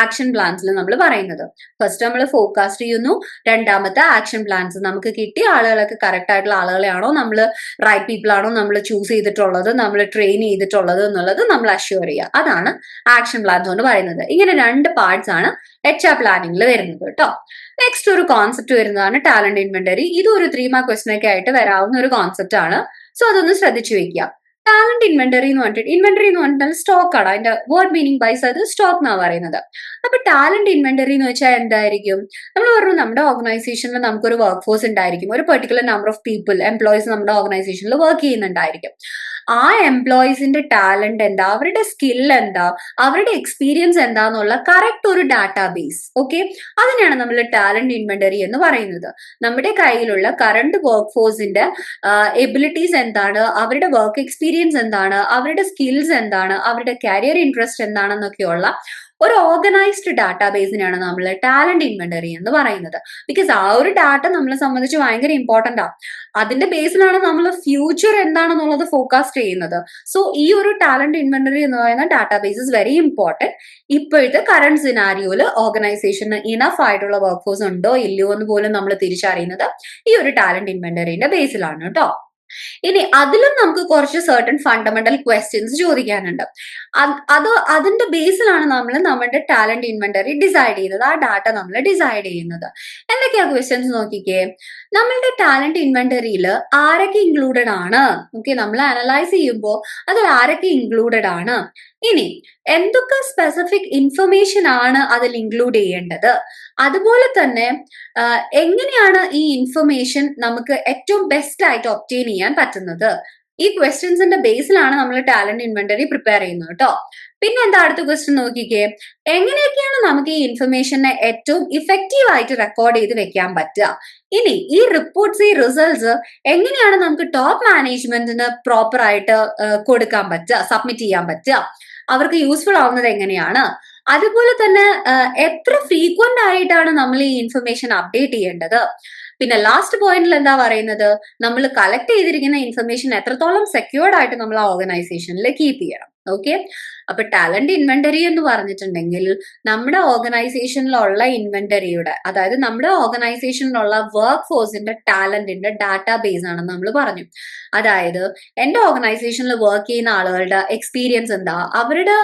ആക്ഷൻ പ്ലാൻസിൽ നമ്മൾ പറയുന്നത്. ഫസ്റ്റ് നമ്മൾ ഫോർകാസ്റ്റ് ചെയ്യുന്നു, രണ്ടാമത്തെ ആക്ഷൻ പ്ലാൻസ്, നമുക്ക് കിട്ടിയ ആളുകളൊക്കെ കറക്റ്റ് ആയിട്ടുള്ള ആളുകളെയാണോ, നമ്മൾ റൈറ്റ് പീപ്പിൾ ആണോ നമ്മൾ ചൂസ് ചെയ്തിട്ടുള്ളത്, നമ്മൾ ട്രെയിൻ ചെയ്തിട്ടുള്ളത് എന്നുള്ളത് നമ്മൾ അഷ്യൂർ ചെയ്യുക. അതാണ് ആക്ഷൻ പ്ലാൻസ് കൊണ്ട് പറയുന്നത്. ഇങ്ങനെ 2 പാർട്സ് ആണ് HR പ്ലാനിങ്ങിൽ വരുന്നത് കേട്ടോ. നെക്സ്റ്റ് ഒരു കോൺസെപ്റ്റ് വരുന്നതാണ് ടാലന്റ് ഇൻവെന്ററി. ഇതൊരു 3 മാർക്ക് ക്വസ്റ്റൻ ഒക്കെ ആയിട്ട് വരാവുന്ന ഒരു കോൺസെപ്റ്റ് ആണ്. സോ അതൊന്ന് ശ്രദ്ധിച്ചു വെക്കുക. ടാലന്റ് ഇൻവെന്ററി എന്ന് പറഞ്ഞാൽ സ്റ്റോക്ക് ആണ്. അതിന്റെ വേർഡ് മീനിങ് വൈസ് അത് സ്റ്റോക്ക് എന്നാണ് പറയുന്നത്. അപ്പൊ ടാലന്റ് ഇൻവെന്ററി എന്ന് വെച്ചാൽ എന്തായിരിക്കും, നമ്മൾ പറഞ്ഞു നമ്മുടെ ഓർഗനൈസേഷനിൽ നമുക്കൊരു വർക്ക് ഫോഴ്സ് ഉണ്ടായിരിക്കും, ഒരു particular number of people employees നമ്മുടെ ഓർഗനൈസേഷനിൽ വർക്ക് ചെയ്യുന്നുണ്ടായിരിക്കും. ആ എംപ്ലോയീസിന്റെ ടാലന്റ് എന്താ, അവരുടെ സ്കിൽ എന്താ, അവരുടെ എക്സ്പീരിയൻസ് എന്താന്നുള്ള കറക്റ്റ് ഒരു ഡാറ്റാബേസ്. ഓക്കെ, അതിനെയാണ് നമ്മൾ ടാലന്റ് ഇൻവെന്ററി എന്ന് പറയുന്നത്. നമ്മുടെ കയ്യിലുള്ള കറണ്ട് വർക്ക് ഫോഴ്സിന്റെ എബിലിറ്റീസ് എന്താണ്, അവരുടെ വർക്ക് എക്സ്പീരിയൻസ് എന്താണ്, അവരുടെ സ്കിൽസ് എന്താണ്, അവരുടെ കരിയർ ഇൻട്രസ്റ്റ് എന്താണെന്നൊക്കെയുള്ള ഒരു ഓർഗനൈസ്ഡ് ഡാറ്റാബേസിനാണ് നമ്മൾ ടാലന്റ് ഇൻവെന്ററി എന്ന് പറയുന്നത്. ബിക്കോസ് ആ ഒരു ഡാറ്റ നമ്മളെ സംബന്ധിച്ച് ഭയങ്കര ഇമ്പോർട്ടന്റ് ആണ്. അതിന്റെ ബേസിലാണ് നമ്മൾ ഫ്യൂച്ചർ എന്താണെന്നുള്ളത് ഫോക്കാസ്റ്റ് ചെയ്യുന്നത്. സോ ഈ ഒരു ടാലന്റ് ഇൻവെന്ററി എന്ന് പറയുന്ന ഡാറ്റാബേസ് ഇസ് വെരി ഇമ്പോർട്ടന്റ്. ഇപ്പോഴത്തെ കറന്റ് സിനാരിയോയിൽ ഓർഗനൈസേഷന് ഇനഫ് ആയിട്ടുള്ള വർക്ക് ഫോഴ്സ് ഉണ്ടോ ഇല്ലയോ എന്ന് പോലും നമ്മൾ തിരിച്ചറിയുന്നത് ഈ ഒരു ടാലന്റ് ഇൻവെന്ററിന്റെ ബേസിലാണ് കേട്ടോ. ഇനി അതിലും നമുക്ക് കുറച്ച് സർട്ടൺ ഫണ്ടമെന്റൽ ക്വസ്റ്റ്യൻസ് ചോദിക്കാനുണ്ട്. അതിന്റെ ബേസിലാണ് നമ്മൾ നമ്മുടെ ടാലന്റ് ഇൻവെന്ററി ഡിസൈഡ് ചെയ്യുന്നത്, ആ ഡാറ്റ നമ്മൾ ഡിസൈഡ് ചെയ്യുന്നത്. എന്തൊക്കെയാ ക്വസ്റ്റ്യൻസ് നോക്കിക്കേ. നമ്മളുടെ ടാലന്റ് ഇൻവെന്ററിയിൽ ആരൊക്കെ ഇൻക്ലൂഡഡ് ആണ്? ഓക്കെ, നമ്മൾ അനലൈസ് ചെയ്യുമ്പോൾ അതിൽ ആരൊക്കെ ഇൻക്ലൂഡഡ് ആണ്? ഇനി എന്തൊക്കെ സ്പെസിഫിക് ഇൻഫർമേഷൻ ആണ് അതിൽ ഇൻക്ലൂഡ് ചെയ്യേണ്ടത്? അതുപോലെ തന്നെ എങ്ങനെയാണ് ഈ ഇൻഫർമേഷൻ നമുക്ക് ഏറ്റവും ബെസ്റ്റ് ആയിട്ട് ഒബ്റ്റെയിൻ ചെയ്യാൻ പറ്റുന്നത്? ഈ ക്വസ്റ്റ്യൻസിന്റെ ബേസിലാണ് നമ്മൾ ടാലന്റ് ഇൻവെന്ററി പ്രിപ്പയർ ചെയ്യുന്നത് കേട്ടോ. പിന്നെ എന്താ അടുത്ത ക്വസ്റ്റ്യൻ നോക്കിക്കേ. എങ്ങനെയൊക്കെയാണ് നമുക്ക് ഈ ഇൻഫർമേഷനെ ഏറ്റവും ഇഫക്റ്റീവ് ആയിട്ട് റെക്കോർഡ് ചെയ്ത് വെക്കാൻ പറ്റുക? ഇനി ഈ റിപ്പോർട്ട്സ്, ഈ റിസൾട്ട്സ് എങ്ങനെയാണ് നമുക്ക് ടോപ്പ് മാനേജ്മെന്റിന് പ്രോപ്പർ ആയിട്ട് കൊടുക്കാൻ പറ്റുക, സബ്മിറ്റ് ചെയ്യാൻ പറ്റുക? അവർക്ക് യൂസ്ഫുൾ ആവുന്നത് എങ്ങനെയാണ്? അതുപോലെ തന്നെ എത്ര ഫ്രീക്വന്റ് ആയിട്ടാണ് നമ്മൾ ഈ ഇൻഫർമേഷൻ അപ്ഡേറ്റ് ചെയ്യേണ്ടത്? പിന്നെ ലാസ്റ്റ് പോയിന്റിൽ എന്താ പറയുന്നത്, നമ്മൾ കളക്ട് ചെയ്തിരിക്കുന്ന ഇൻഫർമേഷൻ എത്രത്തോളം സെക്യൂർഡ് ആയിട്ട് നമ്മൾ ആ ഓർഗനൈസേഷനിൽ കീപ്പ് ചെയ്യണം. ഓക്കെ, അപ്പൊ ടാലന്റ് ഇൻവെന്ററി എന്ന് പറഞ്ഞിട്ടുണ്ടെങ്കിൽ നമ്മുടെ ഓർഗനൈസേഷനിലുള്ള ഇൻവെന്ററിയുടെ, അതായത് നമ്മുടെ ഓർഗനൈസേഷനിലുള്ള വർക്ക് ഫോഴ്സിന്റെ ടാലന്റിന്റെ ഡാറ്റാബേസ് ആണെന്ന് നമ്മൾ പറഞ്ഞു. അതായത് എന്റെ ഓർഗനൈസേഷനിൽ വർക്ക് ചെയ്യുന്ന ആളുകളുടെ എക്സ്പീരിയൻസ് എന്താ, അവരുടെ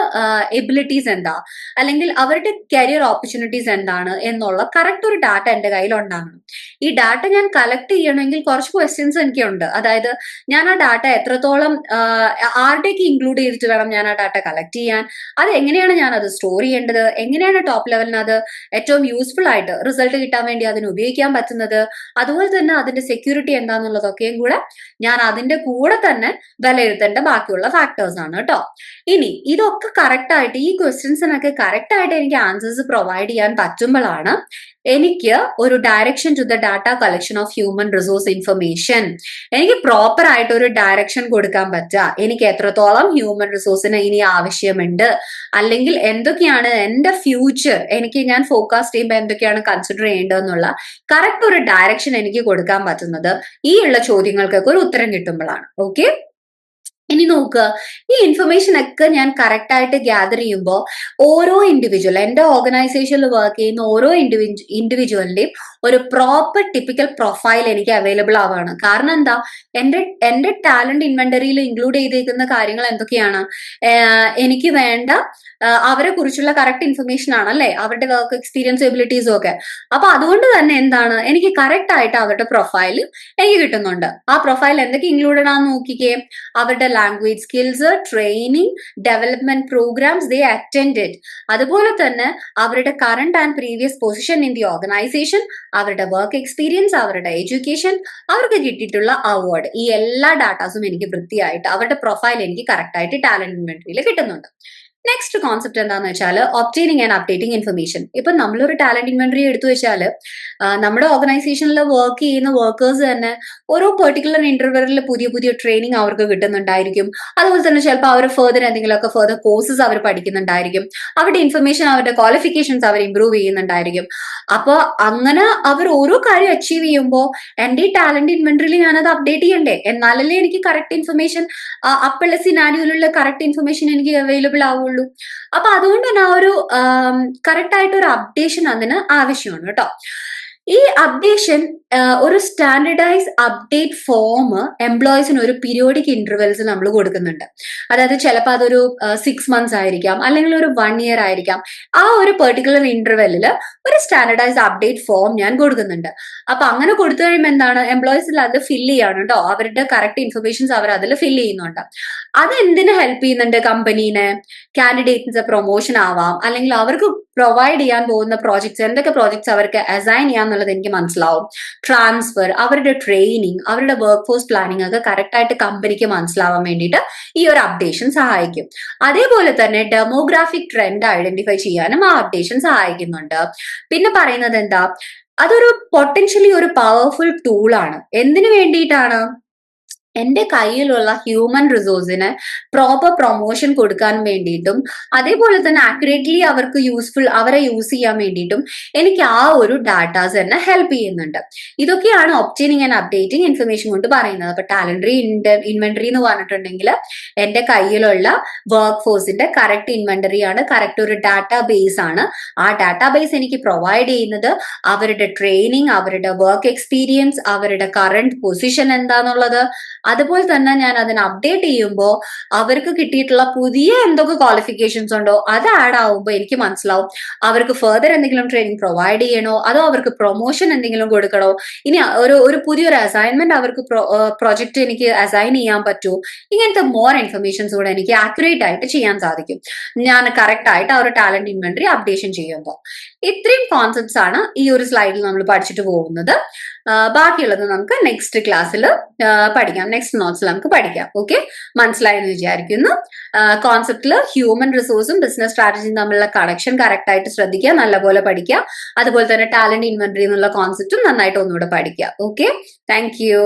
എബിലിറ്റീസ് എന്താ, അല്ലെങ്കിൽ അവരുടെ കരിയർ ഓപ്പർച്യൂണിറ്റീസ് എന്താണ് എന്നുള്ള കറക്റ്റ് ഒരു ഡാറ്റ എന്റെ കയ്യിൽ ഉണ്ടാകണം. ഈ ഡാറ്റ ഞാൻ കളക്ട് ചെയ്യണമെങ്കിൽ കുറച്ച് ക്വസ്റ്റ്യൻസ് എനിക്കുണ്ട്. അതായത് ഞാൻ ആ ഡാറ്റ എത്രത്തോളം ആരുടെയൊക്കെ ഇൻക്ലൂഡ് ചെയ്തിട്ട് വേണം ഞാൻ ആ ഡാറ്റ കളക്ട് ചെയ്യാൻ, അത് എങ്ങനെയാണ് ഞാൻ അത് സ്റ്റോർ ചെയ്യേണ്ടത്, എങ്ങനെയാണ് ടോപ്പ് ലെവലിന് അത് ഏറ്റവും യൂസ്ഫുൾ ആയിട്ട് റിസൾട്ട് കിട്ടാൻ വേണ്ടി അതിന് ഉപയോഗിക്കാൻ പറ്റുന്നത്, അതുപോലെ തന്നെ അതിന്റെ സെക്യൂരിറ്റി എന്താണെന്നുള്ളതൊക്കെയും കൂടെ ഞാൻ അതിന്റെ കൂടെ തന്നെ വിലയിരുത്തേണ്ട ബാക്കിയുള്ള ഫാക്ടേഴ്സ് ആണ് കേട്ടോ. ഇനി ഇതൊക്കെ കറക്റ്റ് ആയിട്ട്, ഈ ക്വസ്റ്റ്യൻസിനൊക്കെ കറക്റ്റ് ആയിട്ട് എനിക്ക് ആൻസേഴ്സ് പ്രൊവൈഡ് ചെയ്യാൻ പറ്റുമ്പോഴാണ് എനിക്ക് ഒരു direction to the data collection of human resource information, എനിക്ക് പ്രോപ്പർ ആയിട്ട് ഒരു ഡയറക്ഷൻ കൊടുക്കാൻ പറ്റുക. എനിക്ക് എത്രത്തോളം ഹ്യൂമൻ റിസോഴ്സിന് ഇനി ആവശ്യമുണ്ട്, അല്ലെങ്കിൽ എന്തൊക്കെയാണ് എന്റെ ഫ്യൂച്ചർ, എനിക്ക് ഞാൻ ഫോക്കസ് ചെയ്യുമ്പോൾ എന്തൊക്കെയാണ് കൺസിഡർ ചെയ്യേണ്ടതെന്നുള്ള കറക്റ്റ് ഒരു ഡയറക്ഷൻ എനിക്ക് കൊടുക്കാൻ പറ്റുന്നത് ഈ ഉള്ള ചോദ്യങ്ങൾക്കൊക്കെ ഒരു ഉത്തരം കിട്ടുമ്പോഴാണ്. ഓക്കെ, ഇനി നോക്കുക, ഈ ഇൻഫർമേഷൻ ഒക്കെ ഞാൻ കറക്റ്റ് ആയിട്ട് ഗ്യാദർ ചെയ്യുമ്പോൾ ഓരോ ഇൻഡിവിജ്വൽ, എന്റെ ഓർഗനൈസേഷനിൽ വർക്ക് ചെയ്യുന്ന ഓരോ ഇൻഡിവിജ്വലിന്റെയും ഒരു പ്രോപ്പർ ടിപ്പിക്കൽ പ്രൊഫൈൽ എനിക്ക് അവൈലബിൾ ആവുകയാണ്. കാരണം എന്താ, എന്റെ ടാലന്റ് ഇൻവെന്ററിയിൽ ഇൻക്ലൂഡ് ചെയ്തേക്കുന്ന കാര്യങ്ങൾ എന്തൊക്കെയാണ്? എനിക്ക് വേണ്ട അവരെ കുറിച്ചുള്ള കറക്റ്റ് ഇൻഫർമേഷൻ ആണ് അല്ലെ, അവരുടെ വർക്ക് എക്സ്പീരിയൻസ്, എബിലിറ്റീസും ഒക്കെ. അപ്പൊ അതുകൊണ്ട് തന്നെ എന്താണ്, എനിക്ക് കറക്റ്റ് ആയിട്ട് അവരുടെ പ്രൊഫൈൽ എനിക്ക് കിട്ടുന്നുണ്ട്. ആ പ്രൊഫൈൽ എന്തൊക്കെ ഇൻക്ലൂഡഡ് ആണെന്ന് നോക്കിക്കേ. അവരുടെ language skills, training, development programmes they attended, അതുപോലെ തന്നെ അവരുടെ current and previous position in the organisation, അവരുടെ വർക്ക് എക്സ്പീരിയൻസ്, അവരുടെ എഡ്യൂക്കേഷൻ, അവർക്ക് കിട്ടിയിട്ടുള്ള അവാർഡ്, ഈ എല്ലാ ഡാറ്റാസും എനിക്ക് വൃത്തിയായിട്ട് അവരുടെ പ്രൊഫൈൽ എനിക്ക് കറക്റ്റ് ആയിട്ട് ടാലന്റ് ഇൻവെന്ററിയിൽ കിട്ടുന്നുണ്ട്. നെക്സ്റ്റ് കോൺസെപ്റ്റ് എന്താണെന്ന് വെച്ചാൽ ഒബ്റ്റെയിനിങ് ആൻഡ് അപ്ഡേറ്റിംഗ് ഇൻഫർമേഷൻ. ഇപ്പൊ നമ്മളൊരു ടാലന്റ് ഇൻവെന്ററി എടുത്തു വെച്ചാൽ നമ്മുടെ ഓർഗനൈസേഷനിൽ വർക്ക് ചെയ്യുന്ന വർക്കേഴ്സ് തന്നെ ഓരോ പെർട്ടിക്കുലർ ഇന്റർവെല്ലിൽ പുതിയ പുതിയ ട്രെയിനിങ് അവർക്ക് കിട്ടുന്നുണ്ടായിരിക്കും. അതുപോലെ തന്നെ ചിലപ്പോൾ അവർ ഫെർദർ എന്തെങ്കിലുമൊക്കെ ഫെർദർ കോഴ്സസ് അവർ പഠിക്കുന്നുണ്ടായിരിക്കും. അവരുടെ ഇൻഫർമേഷൻ, അവരുടെ ക്വാളിഫിക്കേഷൻസ് അവർ ഇംപ്രൂവ് ചെയ്യുന്നുണ്ടായിരിക്കും. അപ്പൊ അങ്ങനെ അവർ ഓരോ കാര്യം അച്ചീവ് ചെയ്യുമ്പോൾ എന്റെ ഈ ടാലന്റ് ഇൻവെന്ററിയിൽ ഞാനത് അപ്ഡേറ്റ് ചെയ്യണ്ടേ, എന്നാലല്ലേ എനിക്ക് കറക്റ്റ് ഇൻഫർമേഷൻ, അപ്പുള്ള സിനാരിയോയിലുള്ള കറക്റ്റ് ഇൻഫർമേഷൻ എനിക്ക് അവൈലബിൾ ആവുള്ളൂ. അപ്പൊ അതുകൊണ്ട് തന്നെ ആ ഒരു കറക്റ്റ് ആയിട്ട് ഒരു അപ്ഡേഷൻ അതിന് ആവശ്യമാണ് കേട്ടോ. ഈ അപ്ഡേഷൻ ഒരു സ്റ്റാൻഡർഡൈസ് അപ്ഡേറ്റ് ഫോം എംപ്ലോയീസിന് ഒരു പീരിയോഡിക് ഇന്റർവെൽസ് നമ്മൾ കൊടുക്കുന്നുണ്ട്. അതായത് ചിലപ്പോൾ അതൊരു 6 months ആയിരിക്കാം, അല്ലെങ്കിൽ ഒരു 1 year ആയിരിക്കാം. ആ ഒരു പെർട്ടിക്കുലർ ഇന്റർവെല്ലിൽ ഒരു സ്റ്റാൻഡർഡൈസ് അപ്ഡേറ്റ് ഫോം ഞാൻ കൊടുക്കുന്നുണ്ട്. അപ്പൊ അങ്ങനെ കൊടുത്തു കഴിയുമ്പോൾ എന്താണ്, എംപ്ലോയീസിൽ അത് ഫില്ല് ചെയ്യാണ് കേട്ടോ, അവരുടെ കറക്റ്റ് ഇൻഫർമേഷൻസ് അവർ അതിൽ ഫില്ല് ചെയ്യുന്നുണ്ട്. അത് എന്തിനു ഹെൽപ്പ് ചെയ്യുന്നുണ്ട് കമ്പനീനെ? കാൻഡിഡേറ്റ്സിന്റെ പ്രൊമോഷൻ ആവാം, അല്ലെങ്കിൽ അവർക്ക് പ്രൊവൈഡ് ചെയ്യാൻ പോകുന്ന പ്രോജക്ട്സ്, എന്തൊക്കെ പ്രോജക്ട്സ് അവർക്ക് അസൈൻ ചെയ്യാന്നുള്ളത് എനിക്ക് മനസ്സിലാവും. ട്രാൻസ്ഫർ, അവരുടെ ട്രെയിനിങ്, അവരുടെ വർക്ക് ഫോഴ്സ് പ്ലാനിങ് ഒക്കെ കറക്റ്റ് ആയിട്ട് കമ്പനിക്ക് മനസ്സിലാവാൻ വേണ്ടിയിട്ട് ഈ ഒരു അപ്ഡേഷൻ സഹായിക്കും. അതേപോലെ തന്നെ ഡെമോഗ്രാഫിക് ട്രെൻഡ് ഐഡന്റിഫൈ ചെയ്യാനും ആ അപ്ഡേഷൻ സഹായിക്കുന്നുണ്ട്. പിന്നെ പറയുന്നത് എന്താ, അതൊരു പൊട്ടൻഷ്യലി ഒരു പവർഫുൾ ടൂൾ ആണ്. എന്തിനു വേണ്ടിയിട്ടാണ്? എന്റെ കയ്യിലുള്ള ഹ്യൂമൻ റിസോഴ്സിന് പ്രോപ്പർ പ്രൊമോഷൻ കൊടുക്കാൻ വേണ്ടിയിട്ടും അതേപോലെ തന്നെ ആക്യുറേറ്റ്ലി അവർക്ക് അവരെ യൂസ് ചെയ്യാൻ വേണ്ടിയിട്ടും എനിക്ക് ആ ഒരു ഡാറ്റാസ് തന്നെ ഹെൽപ്പ് ചെയ്യുന്നുണ്ട്. ഇതൊക്കെയാണ് ഒബ്റ്റെയിനിങ് ആൻഡ് അപ്ഡേറ്റിംഗ് ഇൻഫർമേഷൻ കൊണ്ട് പറയുന്നത്. അപ്പൊ ടാലന്ററി ഇൻവെന്ററി എന്ന് പറഞ്ഞിട്ടുണ്ടെങ്കിൽ എന്റെ കയ്യിലുള്ള വർക്ക് ഫോഴ്സിന്റെ കറക്റ്റ് ഇൻവെന്ററി ആണ്, കറക്റ്റ് ഒരു ഡാറ്റാ ബേസ് ആണ്. ആ ഡാറ്റാ ബേസ് എനിക്ക് പ്രൊവൈഡ് ചെയ്യുന്നത് അവരുടെ ട്രെയിനിങ്, അവരുടെ വർക്ക് എക്സ്പീരിയൻസ്, അവരുടെ കറണ്ട് പൊസിഷൻ എന്താന്നുള്ളത്, അതുപോലെ തന്നെ ഞാൻ അതിനെ അപ്ഡേറ്റ് ചെയ്യുമ്പോൾ അവർക്ക് കിട്ടിയിട്ടുള്ള പുതിയ എന്തൊക്കെ ക്വാളിഫിക്കേഷൻസ് ഉണ്ടോ അത് ആഡ് ആവുമ്പോൾ എനിക്ക് മനസ്സിലാവും അവർക്ക് ഫർദർ എന്തെങ്കിലും ട്രെയിനിങ് പ്രൊവൈഡ് ചെയ്യണോ, അതോ അവർക്ക് പ്രൊമോഷൻ എന്തെങ്കിലും കൊടുക്കണോ, ഇനി ഒരു പുതിയൊരു അസൈൻമെന്റ് അവർക്ക് പ്രൊജക്ട് എനിക്ക് അസൈൻ ചെയ്യാൻ പറ്റുമോ, ഇങ്ങനത്തെ മോർ ഇൻഫർമേഷൻസ് കൂടെ എനിക്ക് ആക്യുറേറ്റ് ആയിട്ട് ചെയ്യാൻ സാധിക്കും ഞാൻ കറക്റ്റ് ആയിട്ട് ആ ഒരു ടാലന്റ് ഇൻവെന്ററി അപ്ഡേഷൻ ചെയ്യുമ്പോൾ. ഇത്രയും കോൺസെപ്റ്റ്സ് ആണ് ഈ ഒരു സ്ലൈഡിൽ നമ്മൾ പഠിച്ചിട്ട് പോകുന്നത്. ബാക്കിയുള്ളത് നമുക്ക് നെക്സ്റ്റ് ക്ലാസ്സിൽ പഠിക്കാം, നെക്സ്റ്റ് നോട്ട്സിൽ നമുക്ക് പഠിക്കാം. ഓക്കെ, മനസ്സിലായെന്ന് വിചാരിക്കുന്നു. കോൺസെപ്റ്റിൽ ഹ്യൂമൻ റിസോഴ്സും ബിസിനസ് സ്ട്രാറ്റജിയും തമ്മിലുള്ള കണക്ഷൻ കറക്റ്റ് ആയിട്ട് ശ്രദ്ധിക്കുക, നല്ലപോലെ പഠിക്കുക. അതുപോലെ തന്നെ ടാലന്റ് ഇൻവെന്ററി എന്നുള്ള കോൺസെപ്റ്റും നന്നായിട്ട് ഒന്നുകൂടെ പഠിക്കുക. Okay, thank you.